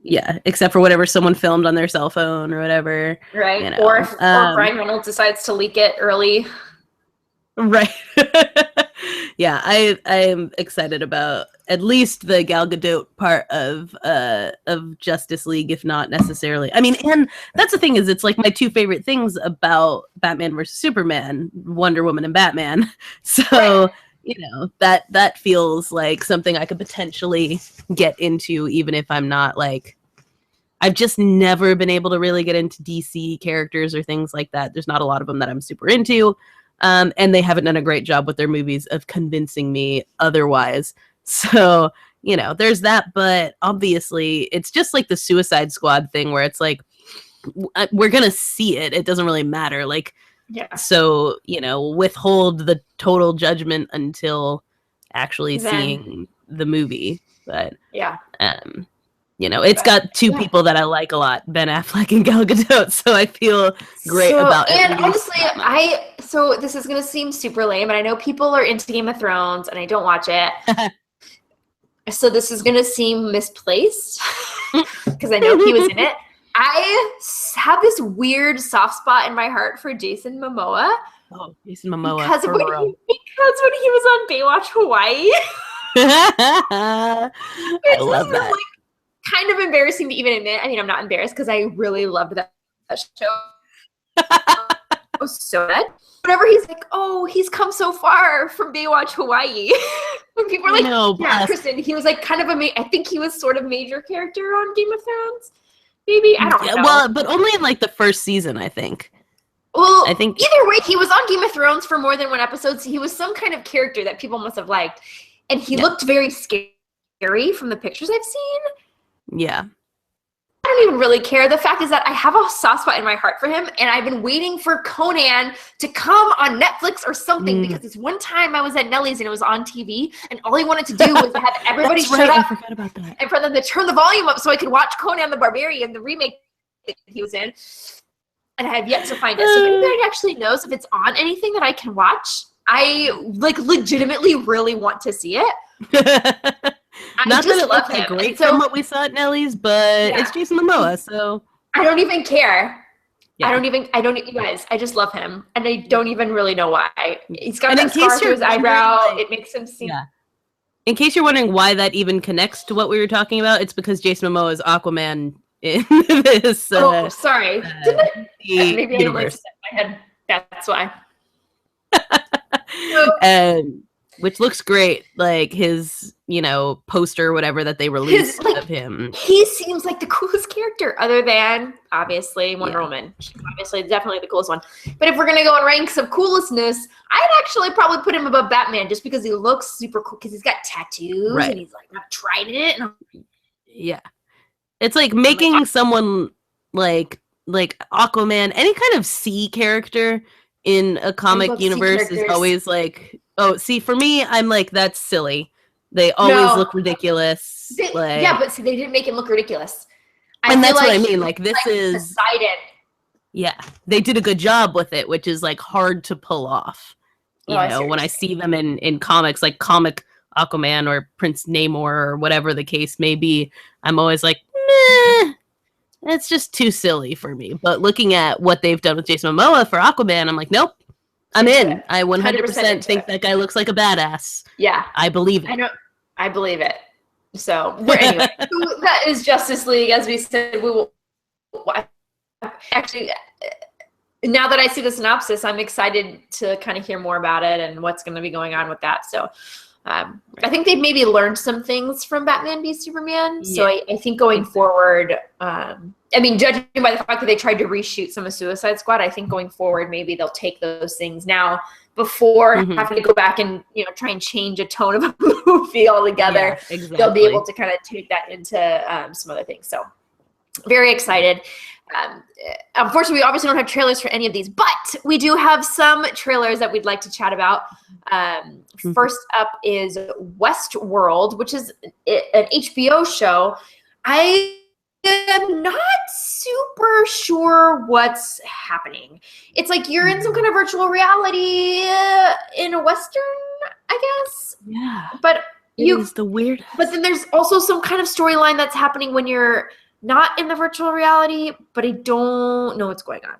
Yeah, except for whatever someone filmed on their cell phone or whatever. Right, you know. or Ryan Reynolds decides to leak it early. Right. Yeah, I'm excited about at least the Gal Gadot part of Justice League, if not necessarily. I mean, and that's the thing, is it's like my two favorite things about Batman versus Superman, Wonder Woman and Batman. So, you know, that feels like something I could potentially get into, even if I'm not like, I've just never been able to really get into DC characters or things like that. There's not a lot of them that I'm super into. And they haven't done a great job with their movies of convincing me otherwise. So, you know, there's that. But obviously, it's just like the Suicide Squad thing where it's like, we're going to see it. It doesn't really matter. Like, so, you know, withhold the total judgment until actually seeing the movie. But, you know, it's got two people that I like a lot, Ben Affleck and Gal Gadot, so I feel great about it. And honestly, so this is going to seem super lame, and I know people are into Game of Thrones, and I don't watch it. So this is going to seem misplaced, because I know he was in it. I have this weird soft spot in my heart for Jason Momoa. Oh, Jason Momoa. Because when he was on Baywatch Hawaii. I love that. Like, kind of embarrassing to even admit. I mean, I'm not embarrassed because I really loved that show. It was so good. Whenever he's like, oh, he's come so far from Baywatch Hawaii. When people are like, Kristen, he was like kind of I think he was sort of major character on Game of Thrones. Maybe, I don't know. Well, but only in like the first season, I think. Well, I think either way, he was on Game of Thrones for more than one episode, so he was some kind of character that people must have liked. And he looked very scary from the pictures I've seen. Yeah. I don't even really care. The fact is that I have a soft spot in my heart for him, and I've been waiting for Conan to come on Netflix or something, because this one time I was at Nellie's and it was on TV, and all he wanted to do was have everybody shut up. I forgot about that. And for them to turn the volume up so I could watch Conan the Barbarian, the remake that he was in. And I have yet to find it. So if anybody actually knows if it's on anything that I can watch, I like legitimately really want to see it. Not that it looks like great from what we saw at Nellie's, but it's Jason Momoa, so I don't even care. Yeah. You guys, I just love him, and I don't even really know why. He's got that scar through his eyebrow. It makes him seem. Yeah. In case you're wondering why that even connects to what we were talking about, it's because Jason Momoa is Aquaman in this. Sorry. Maybe I didn't like my head. That's why. And which looks great, like his, you know, poster or whatever that they released of him. He seems like the coolest character, other than obviously Wonder Woman. She's obviously definitely the coolest one. But if we're gonna go in ranks of coolestness, I'd actually probably put him above Batman just because he looks super cool. Because he's got tattoos and he's like, I've tried it. Yeah, it's like making someone like Aquaman, any kind of sea character in a comic universe is always like, oh, see, for me, I'm like, that's silly. They always look ridiculous. But see, they didn't make him look ridiculous. And that's what I mean. Like, this is decided. Yeah, they did a good job with it, which is like hard to pull off. You know, when I see them in comics, like comic Aquaman or Prince Namor or whatever the case may be, I'm always like, meh. It's just too silly for me. But looking at what they've done with Jason Momoa for Aquaman, I'm like, nope, I'm in. I 100% think that guy looks like a badass. Yeah. I believe it. I believe it. So, anyway, that is Justice League. As we said, we will actually, now that I see the synopsis, I'm excited to kind of hear more about it and what's going to be going on with that. So, I think they've maybe learned some things from Batman v Superman. Yeah. So I think going forward, I mean, judging by the fact that they tried to reshoot some of Suicide Squad, I think going forward, maybe they'll take those things now before having to go back and, you know, try and change a tone of a movie altogether. Yeah, exactly. They'll be able to kind of take that into some other things. So very excited. Unfortunately, we obviously don't have trailers for any of these, but we do have some trailers that we'd like to chat about. First up is Westworld, which is an HBO show. I am not super sure what's happening. It's like you're in some kind of virtual reality in a Western, I guess. Yeah. But it's the weirdest. But then there's also some kind of storyline that's happening when you're not in the virtual reality, but I don't know what's going on.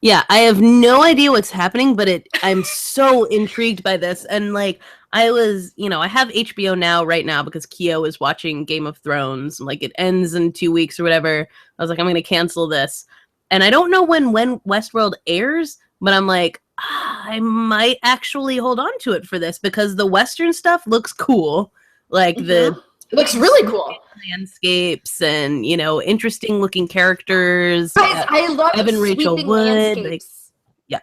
Yeah, I have no idea what's happening, but I'm so intrigued by this. And like, I was, I have HBO now right now because Keo is watching Game of Thrones. Like, it ends in 2 weeks or whatever. I was like, I'm going to cancel this. And I don't know when Westworld airs, but I'm like, I might actually hold on to it for this because the Western stuff looks cool. Like it looks really cool. Landscapes and, interesting looking characters. Guys, I love Evan Rachel Wood.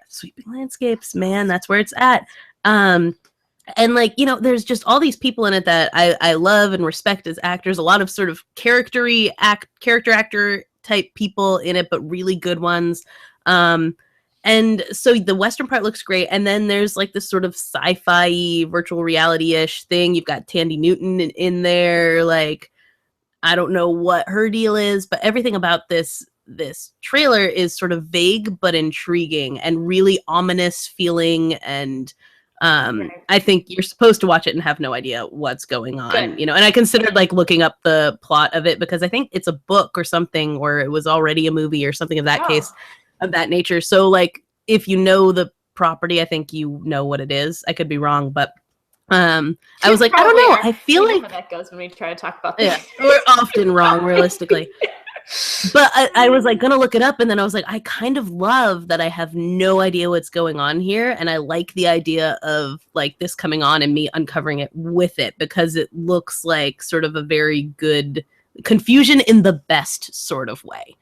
Sweeping landscapes, man. That's where it's at. And like, there's just all these people in it that I love and respect as actors. A lot of sort of character actor type people in it, but really good ones. And so the Western part looks great. And then there's like this sort of sci-fi virtual reality-ish thing. You've got Tandy Newton in there. Like, I don't know what her deal is, but everything about this trailer is sort of vague but intriguing and really ominous feeling. And I think you're supposed to watch it and have no idea what's going on. Good. And I considered like looking up the plot of it because I think it's a book or something, or it was already a movie or something of that case. Of that nature. So like if you know the property, I think you know what it is. I could be wrong, but I was like, I don't know. I feel like how that goes when we try to talk about this. Yeah, we're often wrong realistically. But I was like gonna look it up, and then I was like, I kind of love that I have no idea what's going on here, and I like the idea of like this coming on and me uncovering it with it because it looks like sort of a very good confusion in the best sort of way.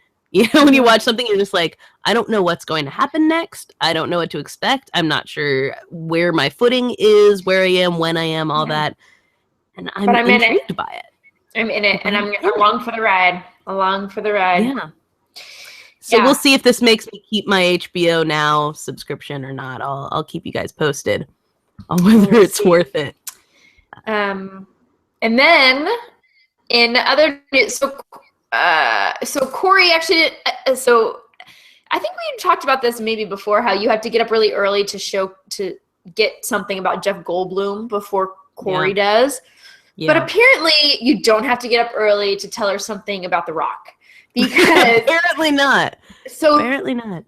When you watch something, you're just like, I don't know what's going to happen next. I don't know what to expect. I'm not sure where my footing is, where I am, when I am, all that. And I'm intrigued by it. I'm in it, and I'm along for the ride. Yeah. So we'll see if this makes me keep my HBO Now subscription or not. I'll keep you guys posted on whether it's worth it. And then in other news, so Corey actually, so I think we talked about this maybe before, how you have to get up really early to get something about Jeff Goldblum before Corey does. Yeah. But apparently you don't have to get up early to tell her something about The Rock. Because apparently not. So apparently not.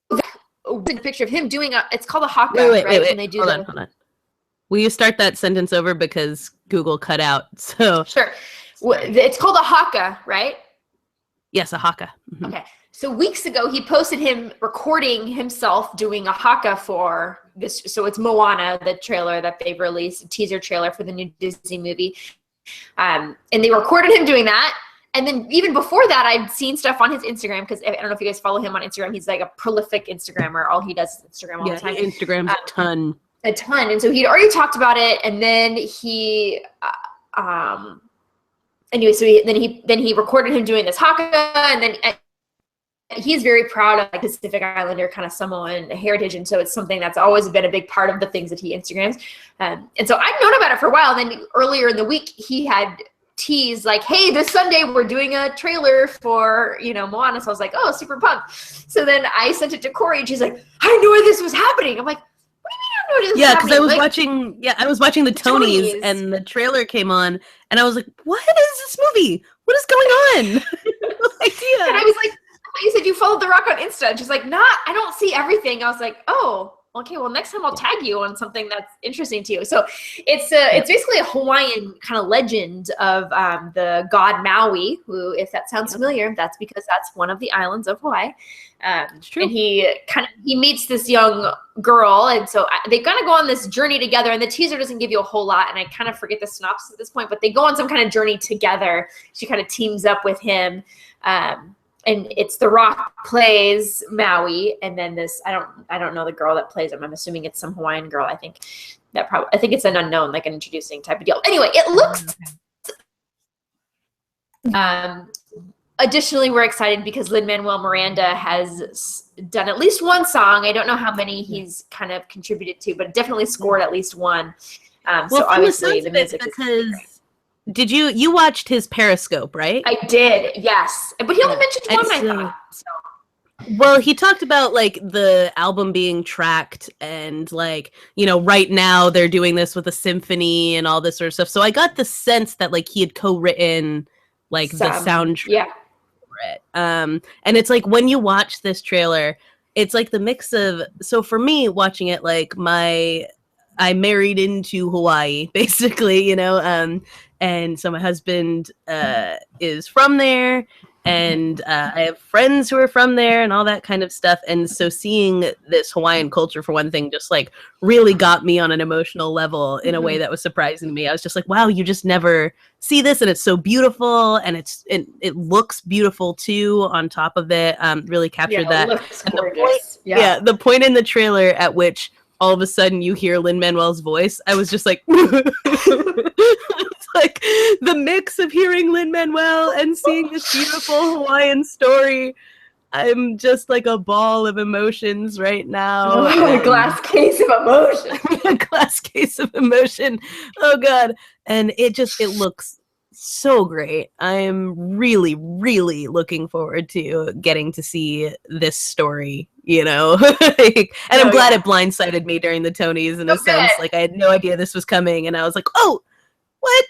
The picture of him doing it's called a haka, wait, right? Wait. And they do hold on. Will you start that sentence over because Google cut out? So sure. It's called a haka, right? Yes, a haka. Mm-hmm. Okay. So weeks ago, he posted him recording himself doing a haka for this. So it's Moana, the trailer that they've released, a teaser trailer for the new Disney movie. And they recorded him doing that. And then even before that, I'd seen stuff on his Instagram because I don't know if you guys follow him on Instagram. He's like a prolific Instagrammer. All he does is Instagram all the time. Instagram's a ton. A ton. And so he'd already talked about it. And then he anyway, so he recorded him doing this haka, and then he's very proud of like Pacific Islander kind of Samoan heritage, and so it's something that's always been a big part of the things that he Instagrams. And so I'd known about it for a while. And then earlier in the week, he had teased like, "Hey, this Sunday we're doing a trailer for Moana." So I was like, "Oh, super pumped." So then I sent it to Corey, and she's like, "I knew this was happening." I'm like, yeah, because I was watching the Tonys, and the trailer came on, and I was like, "What is this movie? What is going on?" No idea. And I was like, "You said you followed The Rock on Insta." And she's like, "Nah, I don't see everything." I was like, "Oh, okay. Well, next time I'll tag you on something that's interesting to you." So it's basically a Hawaiian kind of legend of the god Maui, who, if that sounds familiar, that's because that's one of the islands of Hawaii. It's true. And he meets this young girl, and so they kind of go on this journey together. And the teaser doesn't give you a whole lot, and I kind of forget the synopsis at this point. But they go on some kind of journey together. She kind of teams up with him, and it's The Rock plays Maui, and then this I don't know the girl that plays him. I'm assuming it's some Hawaiian girl. I think it's an unknown, like an introducing type of deal. Anyway, it looks additionally, we're excited because Lin-Manuel Miranda has done at least one song. I don't know how many he's kind of contributed to, but definitely scored at least one. So obviously the music is great. Did you watched his Periscope, right? I did, yes. But he only mentioned one, I thought. So. Well, he talked about like the album being tracked and like, you know, right now they're doing this with a symphony and all this sort of stuff. So I got the sense that like he had co-written like the soundtrack for it. And it's like when you watch this trailer, it's like the mix of, so for me watching it, like I married into Hawaii, basically, you know, and so my husband is from there. And I have friends who are from there and all that kind of stuff. And so seeing this Hawaiian culture, for one thing, just like really got me on an emotional level in a way that was surprising to me. I was just like, wow, you just never see this. And it's so beautiful. And it looks beautiful, too, on top of it. Really captured that. It looks gorgeous. The point in the trailer at which all of a sudden you hear Lin-Manuel's voice, I was just like... Like the mix of hearing Lin-Manuel and seeing this beautiful Hawaiian story, I'm just like a ball of emotions right now. A glass case of emotion. A glass case of emotion. Oh God. And it looks so great. I'm really, really looking forward to getting to see this story, you know? I'm glad it blindsided me during the Tonys in a sense. Like I had no idea this was coming and I was like, oh, what?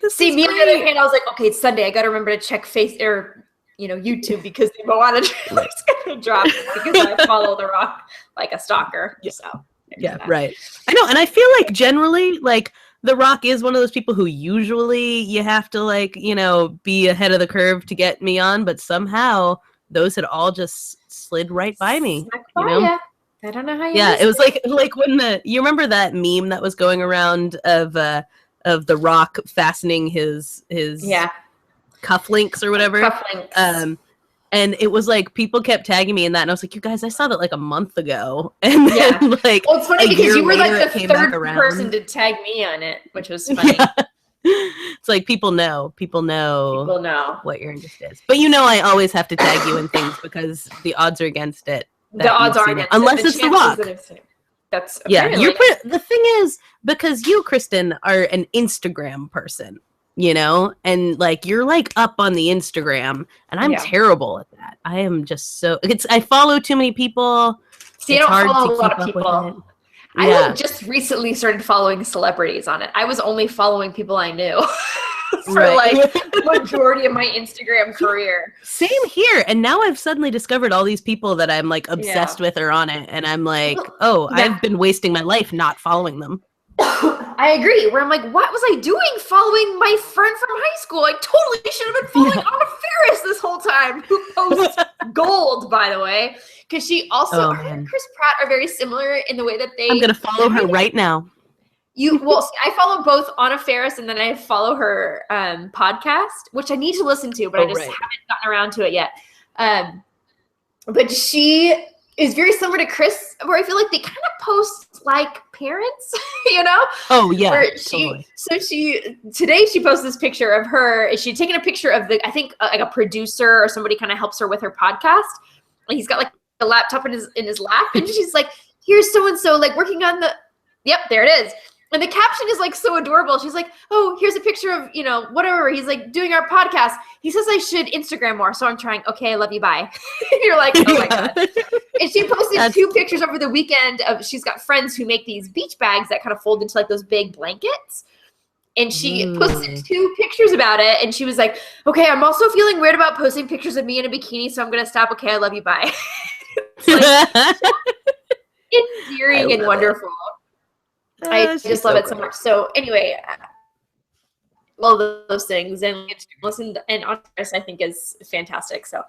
See, me on the other hand, I was like, okay, it's Sunday. I got to remember to check YouTube because the Moana trailer's going to drop because I follow The Rock like a stalker. Yeah. So right. I know, and I feel like generally, like The Rock is one of those people who usually you have to like, you know, be ahead of the curve to get me on, but somehow those had all just slid right by me. You know? Yeah. I don't know how you. Yeah, it was like when you remember that meme that was going around of The Rock fastening his cufflinks or whatever. Cufflinks. And it was like people kept tagging me in that, and I was like, "You guys, I saw that like a month ago." And then like, well, it's funny because you were like the third person to tag me on it, which was funny. Yeah. It's like people know what your interest is, but you know, I always have to tag you in things because the odds are against it. The odds are against it, unless it's The Rock. That's the thing is, because you, Kristen, are an Instagram person, you know, and like you're like up on the Instagram, and I'm terrible at that. I am just I follow too many people. See, I don't follow a lot of people. I just recently started following celebrities on it. I was only following people I knew for like the majority of my Instagram career. Same here. And now I've suddenly discovered all these people that I'm like obsessed with are on it. And I'm like, I've been wasting my life not following them. I agree. Where I'm like, what was I doing following my friend from high school? I totally should have been following Anna Faris this whole time, who posts gold, by the way. Because she also, her and Chris Pratt are very similar in the way that they... I'm going to follow her right now. I follow both Anna Faris, and then I follow her podcast, which I need to listen to, but I just haven't gotten around to it yet. But she is very similar to Chris, where I feel like they kind of post like parents, you know? Oh yeah. Totally. So today she posted this picture of her. She'd taken a picture of I think like a producer or somebody kind of helps her with her podcast. And he's got like a laptop in his lap, and she's like, "Here's so and so like working on the." Yep, there it is. And the caption is like so adorable. She's like, "Oh, here's a picture of, you know, whatever. He's like doing our podcast. He says I should Instagram more, so I'm trying. Okay, I love you. Bye." You're like, oh my God. And she posted 2 pictures over the weekend of, she's got friends who make these beach bags that kind of fold into like those big blankets. And she posted 2 pictures about it. And she was like, "Okay, I'm also feeling weird about posting pictures of me in a bikini, so I'm going to stop. Okay, I love you. Bye." It's like, endearing and wonderful. I just love it so much. So anyway, all those things, and listen, and Andres I think is fantastic. So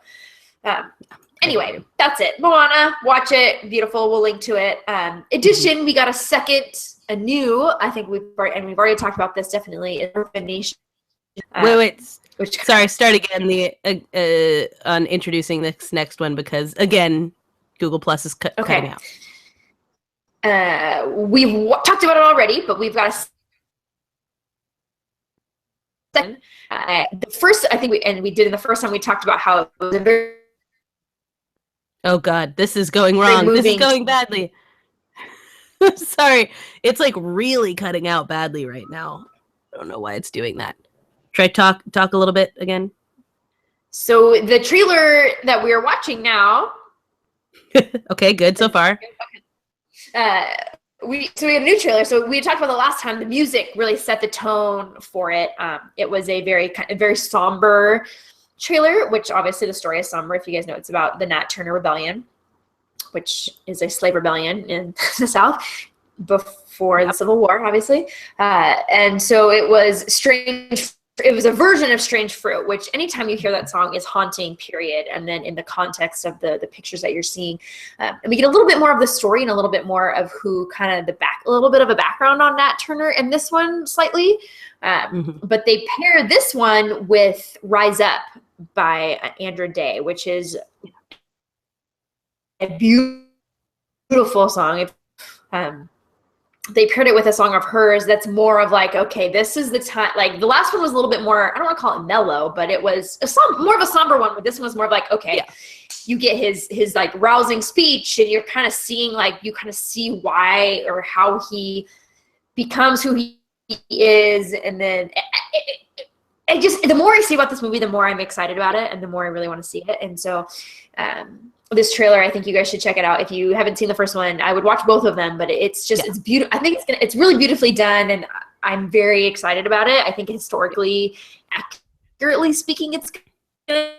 anyway, that's it. Moana, watch it. Beautiful. We'll link to it. Edition, we got a new, I think we've already talked about this definitely, is Urban Nation. Sorry, start again on introducing this next one, because again, Google Plus is cutting out. We've talked about it already, but we've got The first, I think we did in the first time we talked about how it was a very Oh God, this is going wrong. This is going badly. I'm sorry. It's like really cutting out badly right now. I don't know why it's doing that. Try talk a little bit again. So the trailer that we are watching now. Okay, good so far. We have a new trailer. So we talked about the last time. The music really set the tone for it. It was a very somber trailer, which obviously the story is somber. If you guys know, it's about the Nat Turner Rebellion, which is a slave rebellion in the South before the Civil War, obviously. And so it was strange. It was a version of Strange Fruit, which anytime you hear that song is haunting, period. And then in the context of the pictures that you're seeing, and we get a little bit more of the story and a little bit more of who kind of a little bit of a background on Nat Turner in this one slightly. But they pair this one with Rise Up by Andra Day, which is a beautiful song. They paired it with a song of hers that's more of like, okay, this is the time. Like the last one was a little bit more, I don't want to call it mellow, but it was more of a somber one. But this one was more of like, okay, you get his like rousing speech, and you're kind of seeing like, you kind of see why or how he becomes who he is. And then the more I see about this movie, the more I'm excited about it, and the more I really want to see it. And so, this trailer, I think you guys should check it out. If you haven't seen the first one, I would watch both of them, but it's just, it's beautiful. I think it's really beautifully done, and I'm very excited about it. I think historically, accurately speaking, it's good.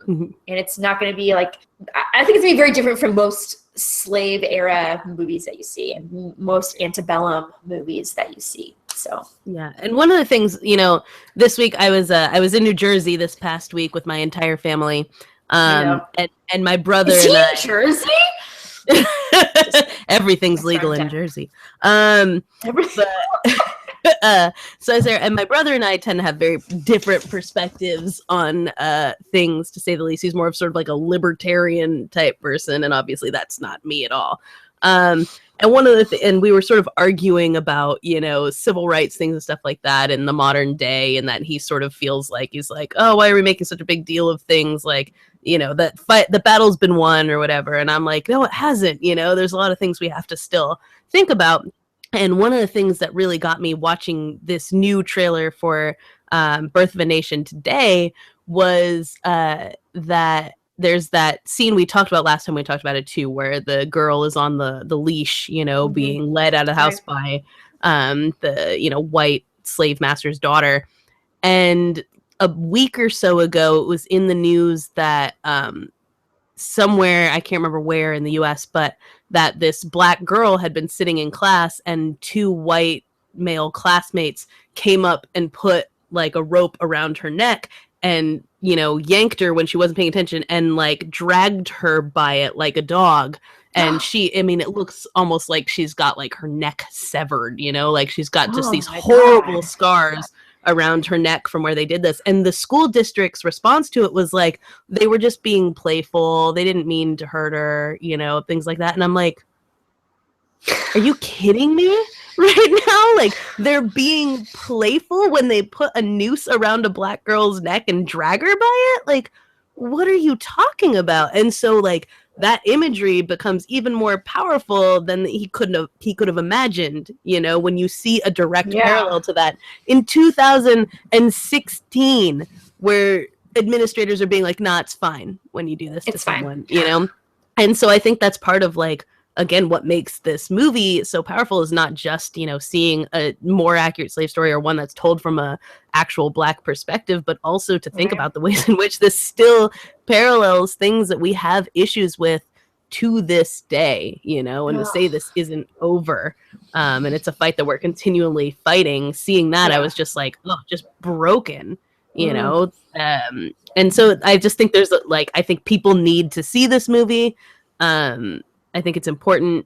And it's not going to be like, I think it's going to be very different from most slave era movies that you see and most antebellum movies that you see. So yeah, and one of the things, this week I was in New Jersey this past week with my entire family. And my brother and I. Jersey? Everything's legal in Jersey. So I was there, and my brother and I tend to have very different perspectives on things, to say the least. He's more of sort of like a libertarian type person, and obviously that's not me at all. And one of and we were sort of arguing about, civil rights things and stuff like that in the modern day, and that he sort of feels like, he's like, oh, why are we making such a big deal of things like, the battle's been won or whatever. And I'm like, no, it hasn't. There's a lot of things we have to still think about. And one of the things that really got me watching this new trailer for Birth of a Nation today was that there's that scene we talked about last time we talked about it too, where the girl is on the leash, being led out of the house by the, white slave master's daughter. And a week or so ago, it was in the news that somewhere, I can't remember where in the US, but that this black girl had been sitting in class, and two white male classmates came up and put like a rope around her neck and, yanked her when she wasn't paying attention, and like dragged her by it like a dog. And it looks almost like she's got like her neck severed, like she's got just these horrible scars around her neck from where they did this. And the school district's response to it was like, they were just being playful. They didn't mean to hurt her, things like that. And I'm like, are you kidding me right now? Like, they're being playful when they put a noose around a black girl's neck and drag her by it? Like, what are you talking about? And so like that imagery becomes even more powerful than he could have imagined, when you see a direct parallel to that in 2016, where administrators are being like, nah, it's fine when you do this to someone, And so I think that's part of like, again, what makes this movie so powerful is not just, seeing a more accurate slave story or one that's told from a actual black perspective, but also to think about the ways in which this still parallels things that we have issues with to this day, and to say this isn't over. And it's a fight that we're continually fighting. Seeing that, I was just like, oh, just broken, and so I just think there's like, I think people need to see this movie. I think it's important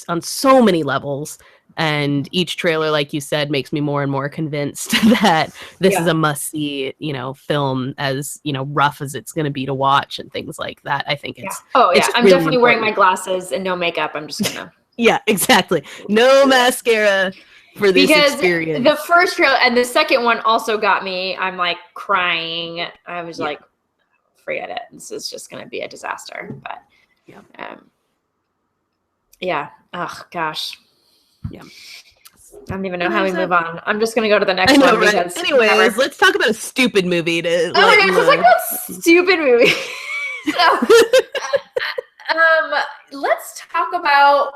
on so many levels, and each trailer, like you said, makes me more and more convinced that this is a must-see, film, as rough as it's going to be to watch and things like that. I think it's I'm really definitely wearing important. my glasses and no makeup. I'm just gonna Yeah, exactly. No mascara for this because experience. the first trailer and the second one also got me. I'm like crying. I was like, forget it. This is just going to be a disaster. But yeah. Oh gosh. Yeah. I don't even know how we move on. I'm just going to go to the next one. Right? Because anyways, let's talk about a stupid movie. Oh my gosh, let's talk about stupid movie. So, let's talk about,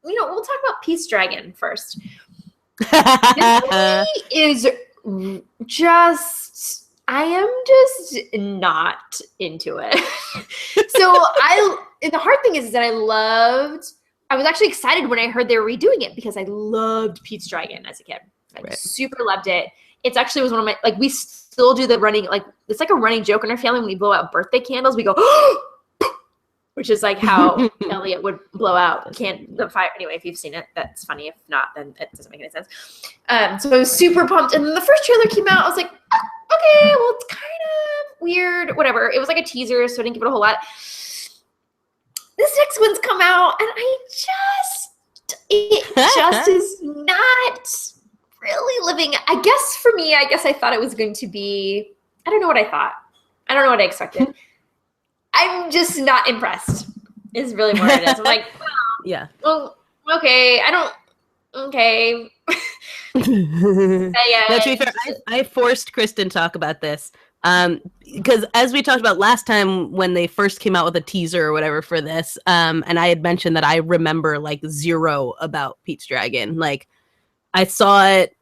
we'll talk about Pete's Dragon first. This movie is I am just not into it. So the hard thing is that I was actually excited when I heard they were redoing it because I loved Pete's Dragon as a kid. I super loved it. It actually was one of my, like, we still do the running, like, it's like a running joke in our family when we blow out birthday candles. We go, which is like how Elliot would blow out the fire. Anyway, if you've seen it, that's funny. If not, then it doesn't make any sense. So I was super pumped. And then the first trailer came out. I was like, okay, well, it's kind of weird. Whatever. It was like a teaser, so I didn't give it a whole lot. This next one's come out, and it just is not really living. I guess I thought it was going to be, I don't know what I thought. I don't know what I expected. I'm just not impressed, is really what it is. I'm like, well, okay, okay. Now, to be fair, I forced Kristen to talk about this. Because as we talked about last time when they first came out with a teaser or whatever for this, and I had mentioned that I remember like zero about Pete's Dragon. Like I saw it,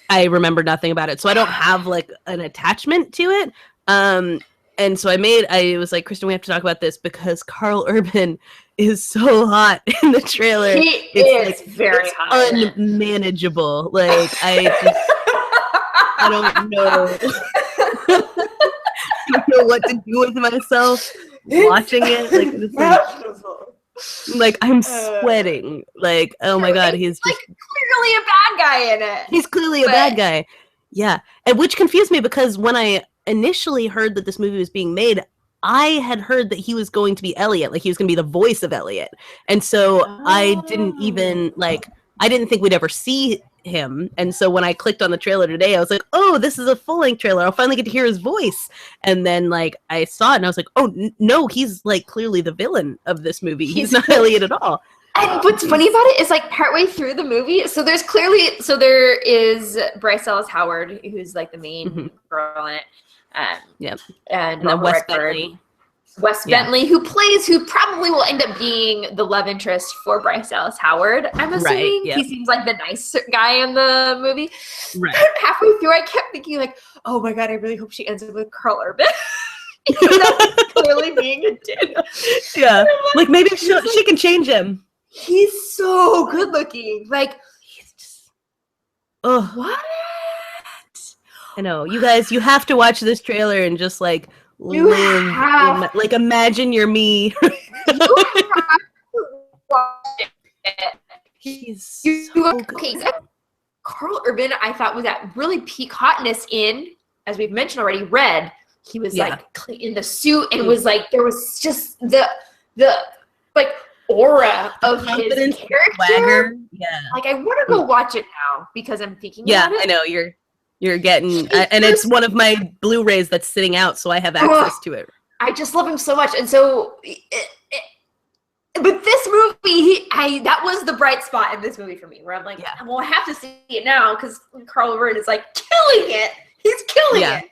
I remember nothing about it. So I don't have like an attachment to it. And so I was like, Kristen, we have to talk about this because Carl Urban is so hot in the trailer. It's very hot. Unmanageable. Like I don't know. I don't know what to do with myself watching it. Like I'm sweating. Like, oh my god, he's just clearly a bad guy in it. He's clearly a bad guy. Yeah. And which confused me because when I initially heard that this movie was being made, I had heard that he was going to be Elliot, like he was going to be the voice of Elliot. And so I didn't even I didn't think we'd ever see him. And so when I clicked on the trailer today, I was like, oh, this is a full-length trailer. I'll finally get to hear his voice. And then like I saw it and I was like, oh no, he's like clearly the villain of this movie. He's not Elliot at all. And what's funny about it is like partway through the movie, there is Bryce Dallas Howard, who's like the main girl in it. And then Wes Bentley. Bentley, who probably will end up being the love interest for Bryce Dallas Howard. I'm assuming he seems like the nice guy in the movie. Right. Halfway through, I kept thinking like, oh my god, I really hope she ends up with Carl Urban. Clearly being a dick. Yeah, like maybe she can change him. He's so good looking. Like he's just. Oh, what? I know, you guys. You have to watch this trailer and just like. Like imagine you're me. He's so good. Okay, Carl Urban, I thought was at really peak hotness in, as we've mentioned already, Red. He was like in the suit and was like there was just the like aura of his character. Yeah, like I want to go watch it now because I'm thinking. Yeah, about it. I know You're getting, and it's one of my Blu-rays that's sitting out, so I have access to it. I just love him so much, and so, but this movie, that was the bright spot in this movie for me, where I'm like, well, I have to see it now because Carl Urban is like killing it. He's killing it.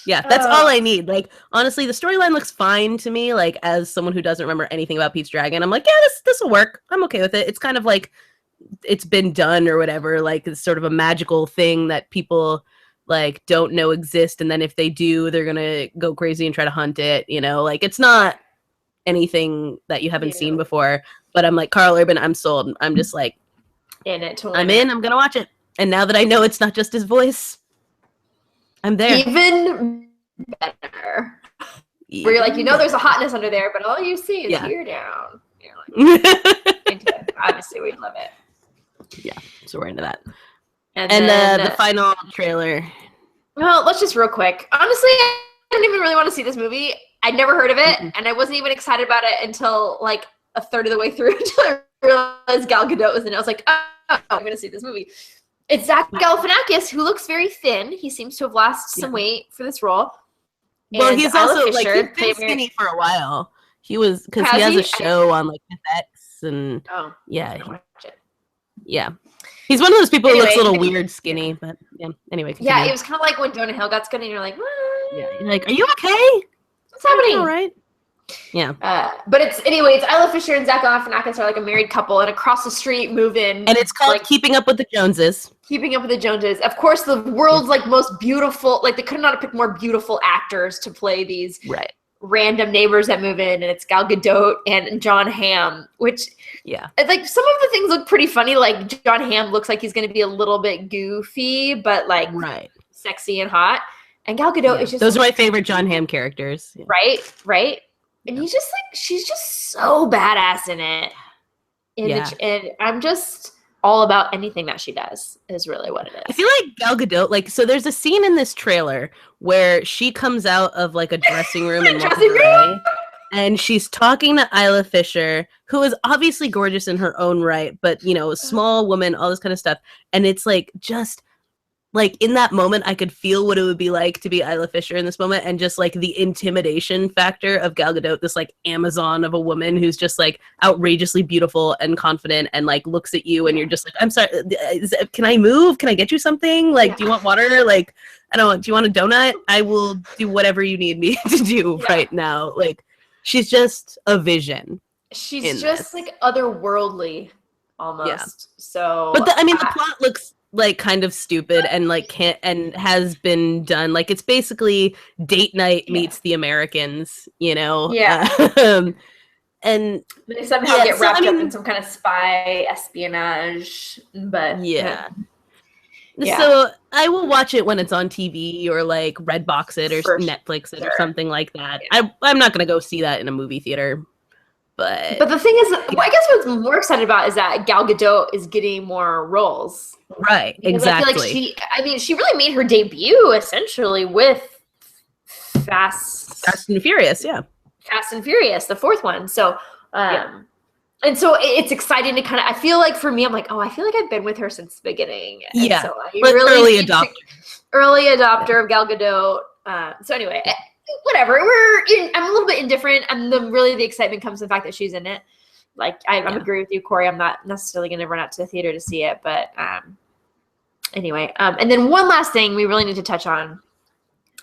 Yeah, that's all I need. Like, honestly, the storyline looks fine to me. Like, as someone who doesn't remember anything about Pete's Dragon, I'm like, yeah, this will work. I'm okay with it. It's kind of like. It's been done or whatever, like it's sort of a magical thing that people like don't know exist, and then if they do, they're gonna go crazy and try to hunt it, like it's not anything that you haven't seen before. But I'm like, Carl Urban, I'm sold. I'm just like in it. I'm gonna watch it. And now that I know it's not just his voice, I'm there. Even better. Where you're like, there's a hotness under there, but all you see is tear down. You're like, obviously we'd love it. Yeah, so we're into that. And then, the final trailer. Well, let's just real quick. Honestly, I don't even really want to see this movie. I'd never heard of it, and I wasn't even excited about it until like a third of the way through until I realized Gal Gadot was in it. I was like, oh, I'm going to see this movie. It's Zach Galifianakis, who looks very thin. He seems to have lost some weight for this role. Well, and he's also like he's been skinny for a while. He was because he has a show on like FX and he's one of those people who looks a little weird skinny, but anyway. Continue. Yeah, it was kind of like when Jonah Hill got skinny, and you're like, what? Yeah, you're like, are you okay? What's happening? All right. Yeah. But it's Isla Fisher and Zach Galifianakis are like a married couple, and across the street move in. And it's called Keeping Up with the Joneses. Keeping Up with the Joneses. Of course, the world's like most beautiful. Like they could not have picked more beautiful actors to play these random neighbors that move in, and it's Gal Gadot and John Hamm, which like some of the things look pretty funny. Like John Hamm looks like he's going to be a little bit goofy, but like sexy and hot. And Gal Gadot is just those are my favorite John Hamm characters. Yeah. Right. And he's just like she's just so badass in it. And I'm just all about anything that she does is really what it is. I feel like Gal Gadot, like, so there's a scene in this trailer where she comes out of like a dressing room and she's talking to Isla Fisher, who is obviously gorgeous in her own right, but you know, small woman, all this kind of stuff. And it's like just like in that moment, I could feel what it would be like to be Isla Fisher in this moment, and just like the intimidation factor of Gal Gadot, this like Amazon of a woman who's just like outrageously beautiful and confident, and like looks at you, and you're just like, I'm sorry, can I move? Can I get you something? Like, do you want water? Like, I don't want. Do you want a donut? I will do whatever you need me to do right now. Like, she's just a vision. She's just like otherworldly, almost. Yeah. So, but the plot looks like kind of stupid and like can't and has been done. Like it's basically Date Night meets The Americans, you know? Yeah. And they somehow get wrapped up in some kind of spy espionage, but yeah. So I will watch it when it's on TV or like Redbox it or Netflix it or something like that. Yeah. I'm not gonna go see that in a movie theater. But the thing is, I guess what's more excited about is that Gal Gadot is getting more roles. Right, because exactly. I feel like she really made her debut essentially with Fast and Furious, Fast and Furious, the fourth one. So, and so it's exciting to kind of, I feel like for me, I'm like, I feel like I've been with her since the beginning. And so I really early adopter of Gal Gadot. So anyway, whatever. I'm a little bit indifferent, and the excitement comes from the fact that she's in it. Like I agree with you, Corey. I'm not necessarily going to run out to the theater to see it, but anyway. And then one last thing we really need to touch on.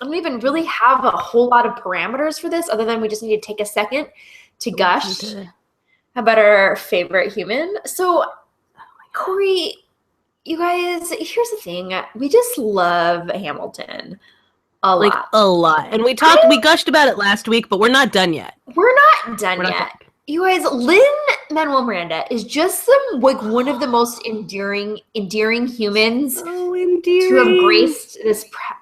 I don't even really have a whole lot of parameters for this, other than we just need to take a second to gush about our favorite human. So, Corey, you guys, here's the thing: we just love Hamilton. A lot. And we gushed about it last week, but we're not done yet. We're not done yet. You guys, Lin-Manuel Miranda is just one of the most endearing humans to have graced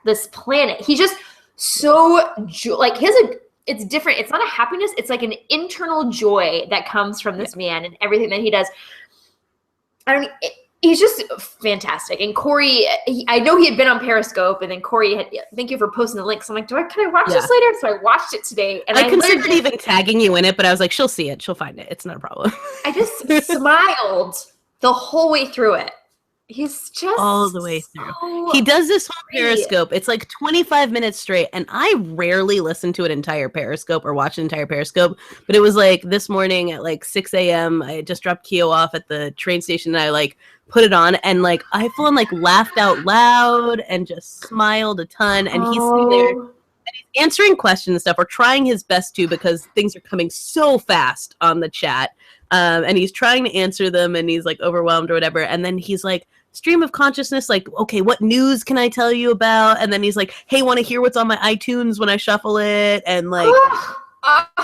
this planet. He's just so it's different. It's not a happiness. It's like an internal joy that comes from this man and everything that he does. He's just fantastic. And Corey, I know he had been on Periscope, and then Corey thank you for posting the link. So I'm like, can I watch this later? So I watched it today. And I considered even tagging you in it, but I was like, she'll see it. She'll find it. It's not a problem. I just smiled the whole way through it. He's just all the way through. He does this whole Periscope. It's like 25 minutes straight, and I rarely listen to an entire Periscope or watch an entire Periscope. But it was like this morning at like 6 a.m. I had just dropped Keo off at the train station, and I like put it on, and like I full on like laughed out loud and just smiled a ton. And he's sitting there and he's answering questions and stuff, or trying his best to, because things are coming so fast on the chat. And he's trying to answer them, and he's like overwhelmed or whatever. And then he's like, stream of consciousness, like, okay, what news can I tell you about? And then he's like, hey, want to hear what's on my iTunes when I shuffle it? And like,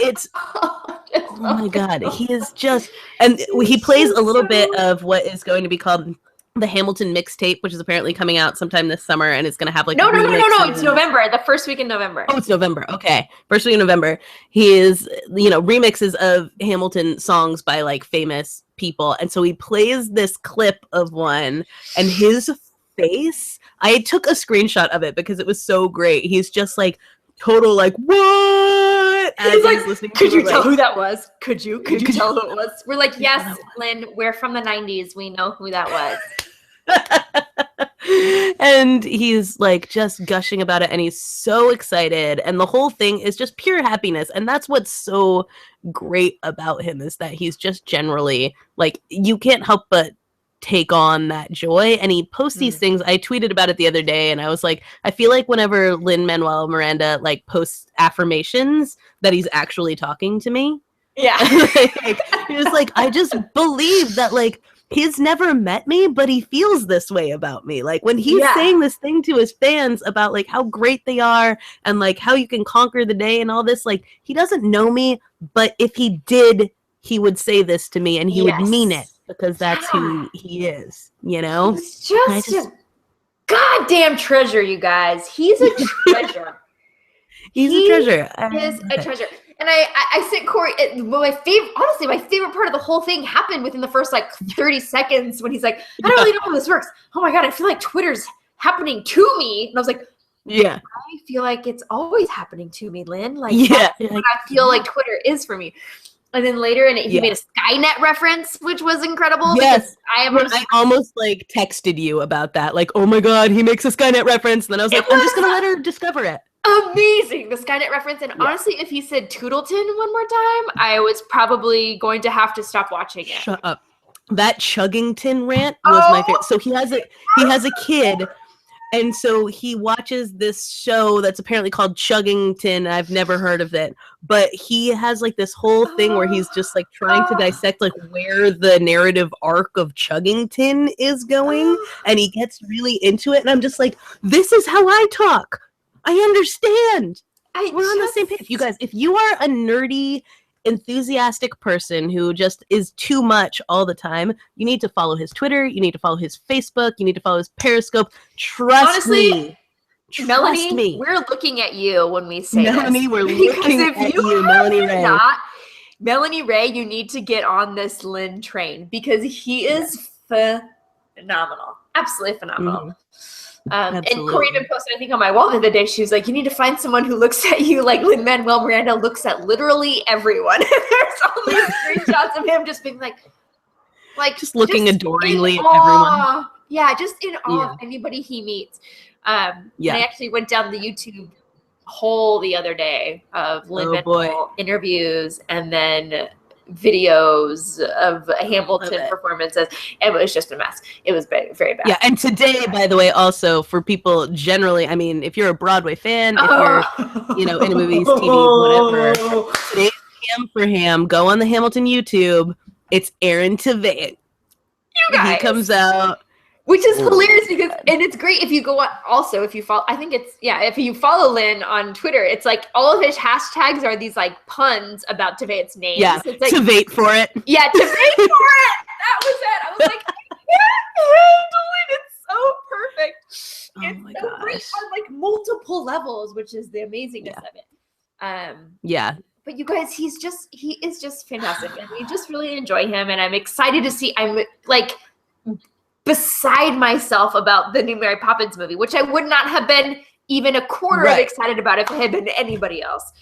it's, oh my God, he is just, and he plays a little bit of what is going to be called the Hamilton mixtape, which is apparently coming out sometime this summer, and it's going to have like no, it's November, the first week in November. Oh, it's November. Okay, first week in November. He is, remixes of Hamilton songs by like famous people, and so he plays this clip of one, and his face, I took a screenshot of it because it was so great. He's just like total like what, as He's like, he's listening. could to you it, tell like, who that was? Could you tell who it was? We're like, yes, that Lynn, we're from the 90s. We know who that was. And he's like just gushing about it, and he's so excited, and the whole thing is just pure happiness. And that's what's so great about him, is that he's just generally like, you can't help but take on that joy. And he posts these things. I tweeted about it the other day, and I was like, I feel like whenever Lin-Manuel Miranda like posts affirmations, that he's actually talking to me. Yeah. Like, he was like, I just believe that, like, he's never met me, but he feels this way about me. Like, when he's saying this thing to his fans about like how great they are and like how you can conquer the day and all this, like, he doesn't know me, but if he did, he would say this to me, and he would mean it, because that's who he is, you know? He's just a goddamn treasure, you guys. He's a treasure. He's a treasure. He is a treasure. And I sent Corey, my favorite part of the whole thing happened within the first like 30 seconds when he's like, I don't really know how this works. Oh my God, I feel like Twitter's happening to me. And I was like, yeah, I feel like it's always happening to me, Lynn. Like, yeah, that's what I feel like Twitter is for me. And then later, he made a Skynet reference, which was incredible. Yes, I almost like texted you about that. Like, oh my God, he makes a Skynet reference. And then I was like, I'm just going to let her discover it. Amazing, the Skynet reference. And honestly, if he said Toodleton one more time, I was probably going to have to stop watching it. Shut up. That Chuggington rant was my favorite. So he has a kid, and so he watches this show that's apparently called Chuggington. I've never heard of it, but he has like this whole thing where he's just like trying to dissect like where the narrative arc of Chuggington is going, and he gets really into it. And I'm just like, this is how I talk. I understand. We're on the same page. You guys, if you are a nerdy, enthusiastic person who just is too much all the time, you need to follow his Twitter. You need to follow his Facebook. You need to follow his Periscope. Trust me. Melanie, we're looking at you when we say Melanie, this. we're looking at you, Melanie Ray. Melanie Ray, you need to get on this Lynn train, because he is phenomenal. Absolutely phenomenal. Mm-hmm. And Corey even posted, I think, on my wall the other day, she was like, you need to find someone who looks at you like Lin-Manuel Miranda looks at literally everyone. There's all these screenshots of him just being like just looking adoringly at everyone. Yeah, just in awe of anybody he meets. And I actually went down the YouTube hole the other day of Lin-Manuel interviews and then videos of Hamilton performances. It was just a mess. It was very, very bad. Yeah, and today, by the way, also for people generally, I mean, if you're a Broadway fan, if you're, into movies, TV, whatever, today's Ham for Ham. Go on the Hamilton YouTube. It's Aaron Tveit. You guys. He comes out. Which is hilarious because, and it's great if you go on, also if you follow, I think it's, if you follow Lynn on Twitter, it's like all of his hashtags are these like puns about Tveit's names. Yeah, it's like, Tveit for it. Yeah, Tveit for it! That was it. I was like, I can't handle it. It's so perfect. It's so great on like multiple levels, which is the amazingness of it. But you guys, he is just fantastic. And we just really enjoy him. And I'm excited to see, I'm like, beside myself about the new Mary Poppins movie, which I would not have been even a quarter of excited about if it had been anybody else.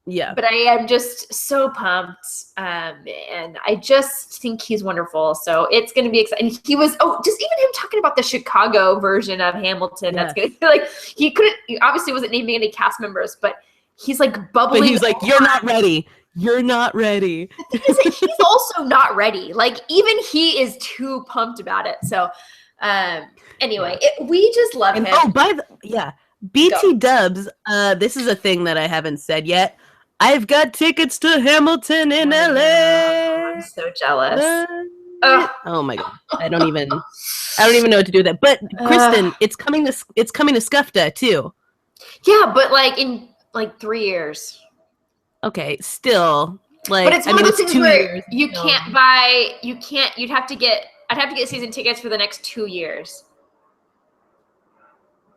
Yeah. But I am just so pumped. And I just think he's wonderful. So it's going to be exciting. He was, just even him talking about the Chicago version of Hamilton. That's going to be like, he obviously wasn't naming any cast members, but he's like bubbling. But he's like, you're not ready. You're not ready. The thing is, he's also not ready. Like, even he is too pumped about it. So, anyway, we just love him. Oh, BT Dubs, this is a thing that I haven't said yet. I've got tickets to Hamilton in LA. I'm so jealous. Oh my God. I don't even know what to do with that. But Kristen, it's coming to SCUFTA too. Yeah, but like in 3 years. Okay, still, like, but it's one of those things 2 where years. I'd have to get season tickets for the next 2 years.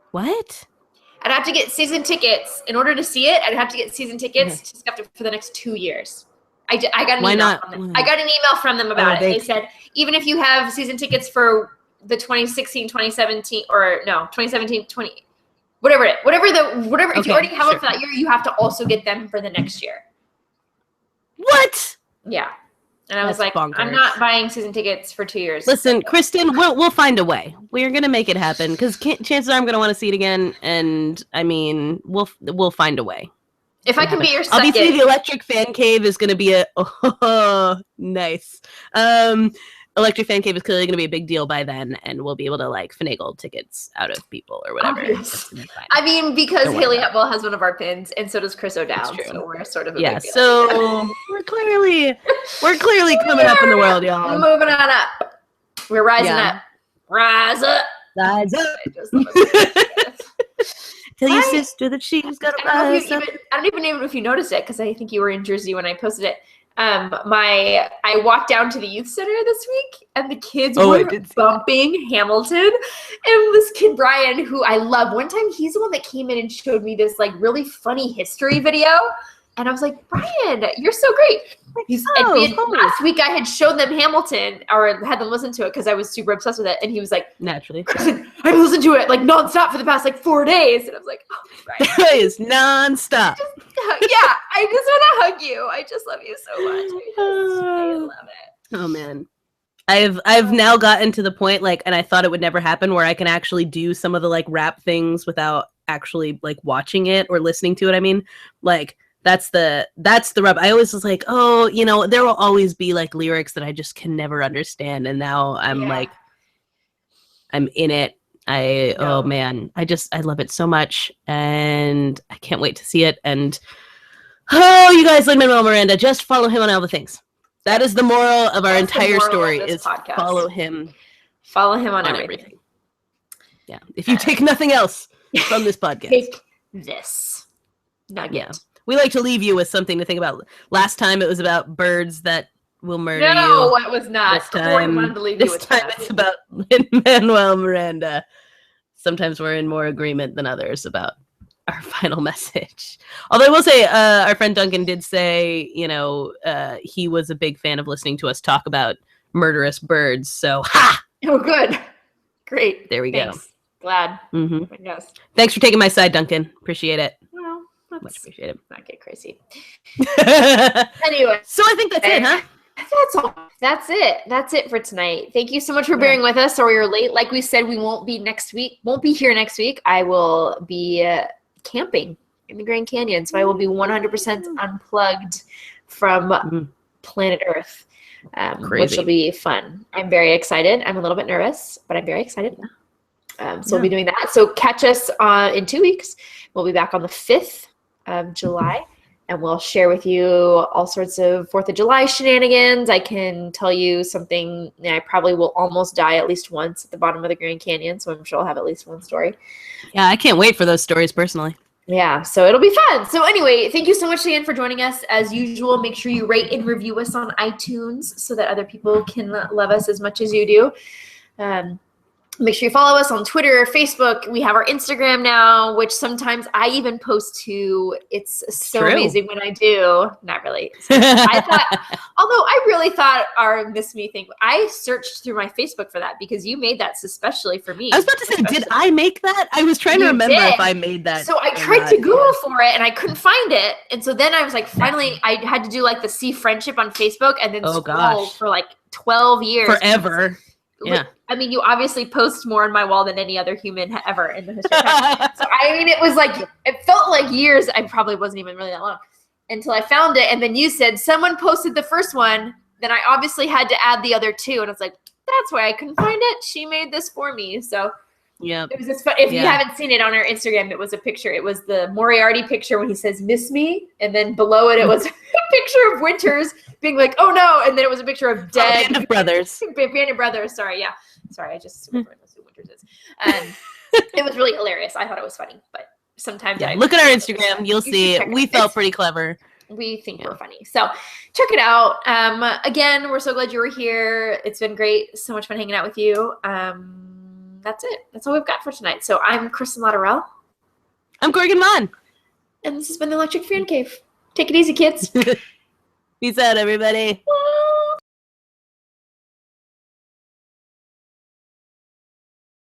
What? I'd have to get season tickets in order to see it. I'd have to get season tickets to SCUFTA for the next 2 years. I got an email from them. I got an email from them about it. They said, even if you have season tickets for the 2016, 2017, or no, 2017, Whatever if you already have sure. them for that year, you have to also get them for the next year. What? Yeah. And I was That's like, bonkers. I'm not buying season tickets for 2 years. Listen, Kristen, we'll find a way. We're gonna make it happen because chances are I'm gonna want to see it again, and I mean, we'll find a way. If I can be your second. Obviously, the Electric Fan Cave is gonna be nice. Electric Fan Cave is clearly going to be a big deal by then, and we'll be able to like finagle tickets out of people or whatever. I mean, because Hayley Atwell has one of our pins, and so does Chris O'Dowd. So we're sort of a big deal. So we're clearly coming up in the world, y'all. Moving on up. We're rising up. Rise up. Rise up. Tell your sister that she's got to rise up. I don't even know if you noticed it because I think you were in Jersey when I posted it. I walked down to the youth center this week, and the kids were bumping Hamilton. And this kid Bryan, who I love, one time he's the one that came in and showed me this like really funny history video, and I was like, Bryan, you're so great. Last week I had shown them Hamilton or had them listen to it because I was super obsessed with it, and he was like, naturally, I've listened to it like nonstop for the past like 4 days, and I was like, oh, Bryan, that is nonstop. Yeah, I just want to hug you. I just love you so much. I love it. Oh man, I've now gotten to the point like, and I thought it would never happen, where I can actually do some of the like rap things without actually like watching it or listening to it. I mean, like. That's the rub. I always was like, oh, you know, there will always be like lyrics that I just can never understand. And now I'm like, I'm in it. Oh man, I love it so much. And I can't wait to see it. And you guys, Lin-Manuel Miranda, just follow him on all the things. That is the moral of our entire story is podcast. Follow him. Follow him on everything. Yeah. If you take nothing else from this podcast. Take this nugget. Yeah. We like to leave you with something to think about. Last time it was about birds that will murder you. No, it was not. This time it's about Lin-Manuel Miranda. Sometimes we're in more agreement than others about our final message. Although I will say, our friend Duncan did say, you know, he was a big fan of listening to us talk about murderous birds. So, ha! Oh, good. Great. There we go. Glad. Mm-hmm. Yes. Thanks for taking my side, Duncan. Appreciate it. Much appreciated. Not get crazy. Anyway, so I think that's it, huh? That's all. That's it. That's it for tonight. Thank you so much for bearing with us. Sorry you're late. Like we said, we won't be here next week. I will be camping in the Grand Canyon, so I will be 100% unplugged from planet Earth, which will be fun. I'm very excited. I'm a little bit nervous, but I'm very excited. So we'll be doing that. So catch us in 2 weeks. We'll be back on the 5th of July, and we'll share with you all sorts of 4th of July shenanigans. I can tell you something. I probably will almost die at least once at the bottom of the Grand Canyon, so I'm sure I'll have at least one story. Yeah, I can't wait for those stories personally. Yeah, so it'll be fun. So anyway, thank you so much again for joining us. As usual, make sure you rate and review us on iTunes so that other people can love us as much as you do. Make sure you follow us on Twitter, Facebook. We have our Instagram now, which sometimes I even post to. It's so amazing when I do. Not really. Although I really thought our Miss Me thing, I searched through my Facebook for that because you made that especially for me. I was about to say, did I make that? I was trying to remember if I made that. So I tried to Google for it and I couldn't find it. And so then I was like, finally, I had to do like the See Friendship on Facebook and then scroll for like 12 years. Forever. Yeah. I mean, you obviously post more on my wall than any other human ever in the history of time. So, I mean, it felt like years. I probably wasn't even really that long until I found it. And then you said someone posted the first one. Then I obviously had to add the other two. And I was like, that's why I couldn't find it. She made this for me. So yeah, it was just fun. If you haven't seen it on our Instagram, it was a picture. It was the Moriarty picture when he says, "Miss me." And then below it was a picture of Winters being like, "Oh no." And then it was a picture of dead Band of Brothers. Band of Brothers. Sorry. Yeah. Sorry. I just remembered who Winters is. It was really hilarious. I thought it was funny, but sometimes look at our Instagram. You'll see we felt pretty clever. We think we're funny. So check it out. Again, we're so glad you were here. It's been great. So much fun hanging out with you. That's it. That's all we've got for tonight. So I'm Kristen Latterell. I'm Corrigan Vaughn. And this has been the Electric Fan Cave. Take it easy, kids. Peace out, everybody.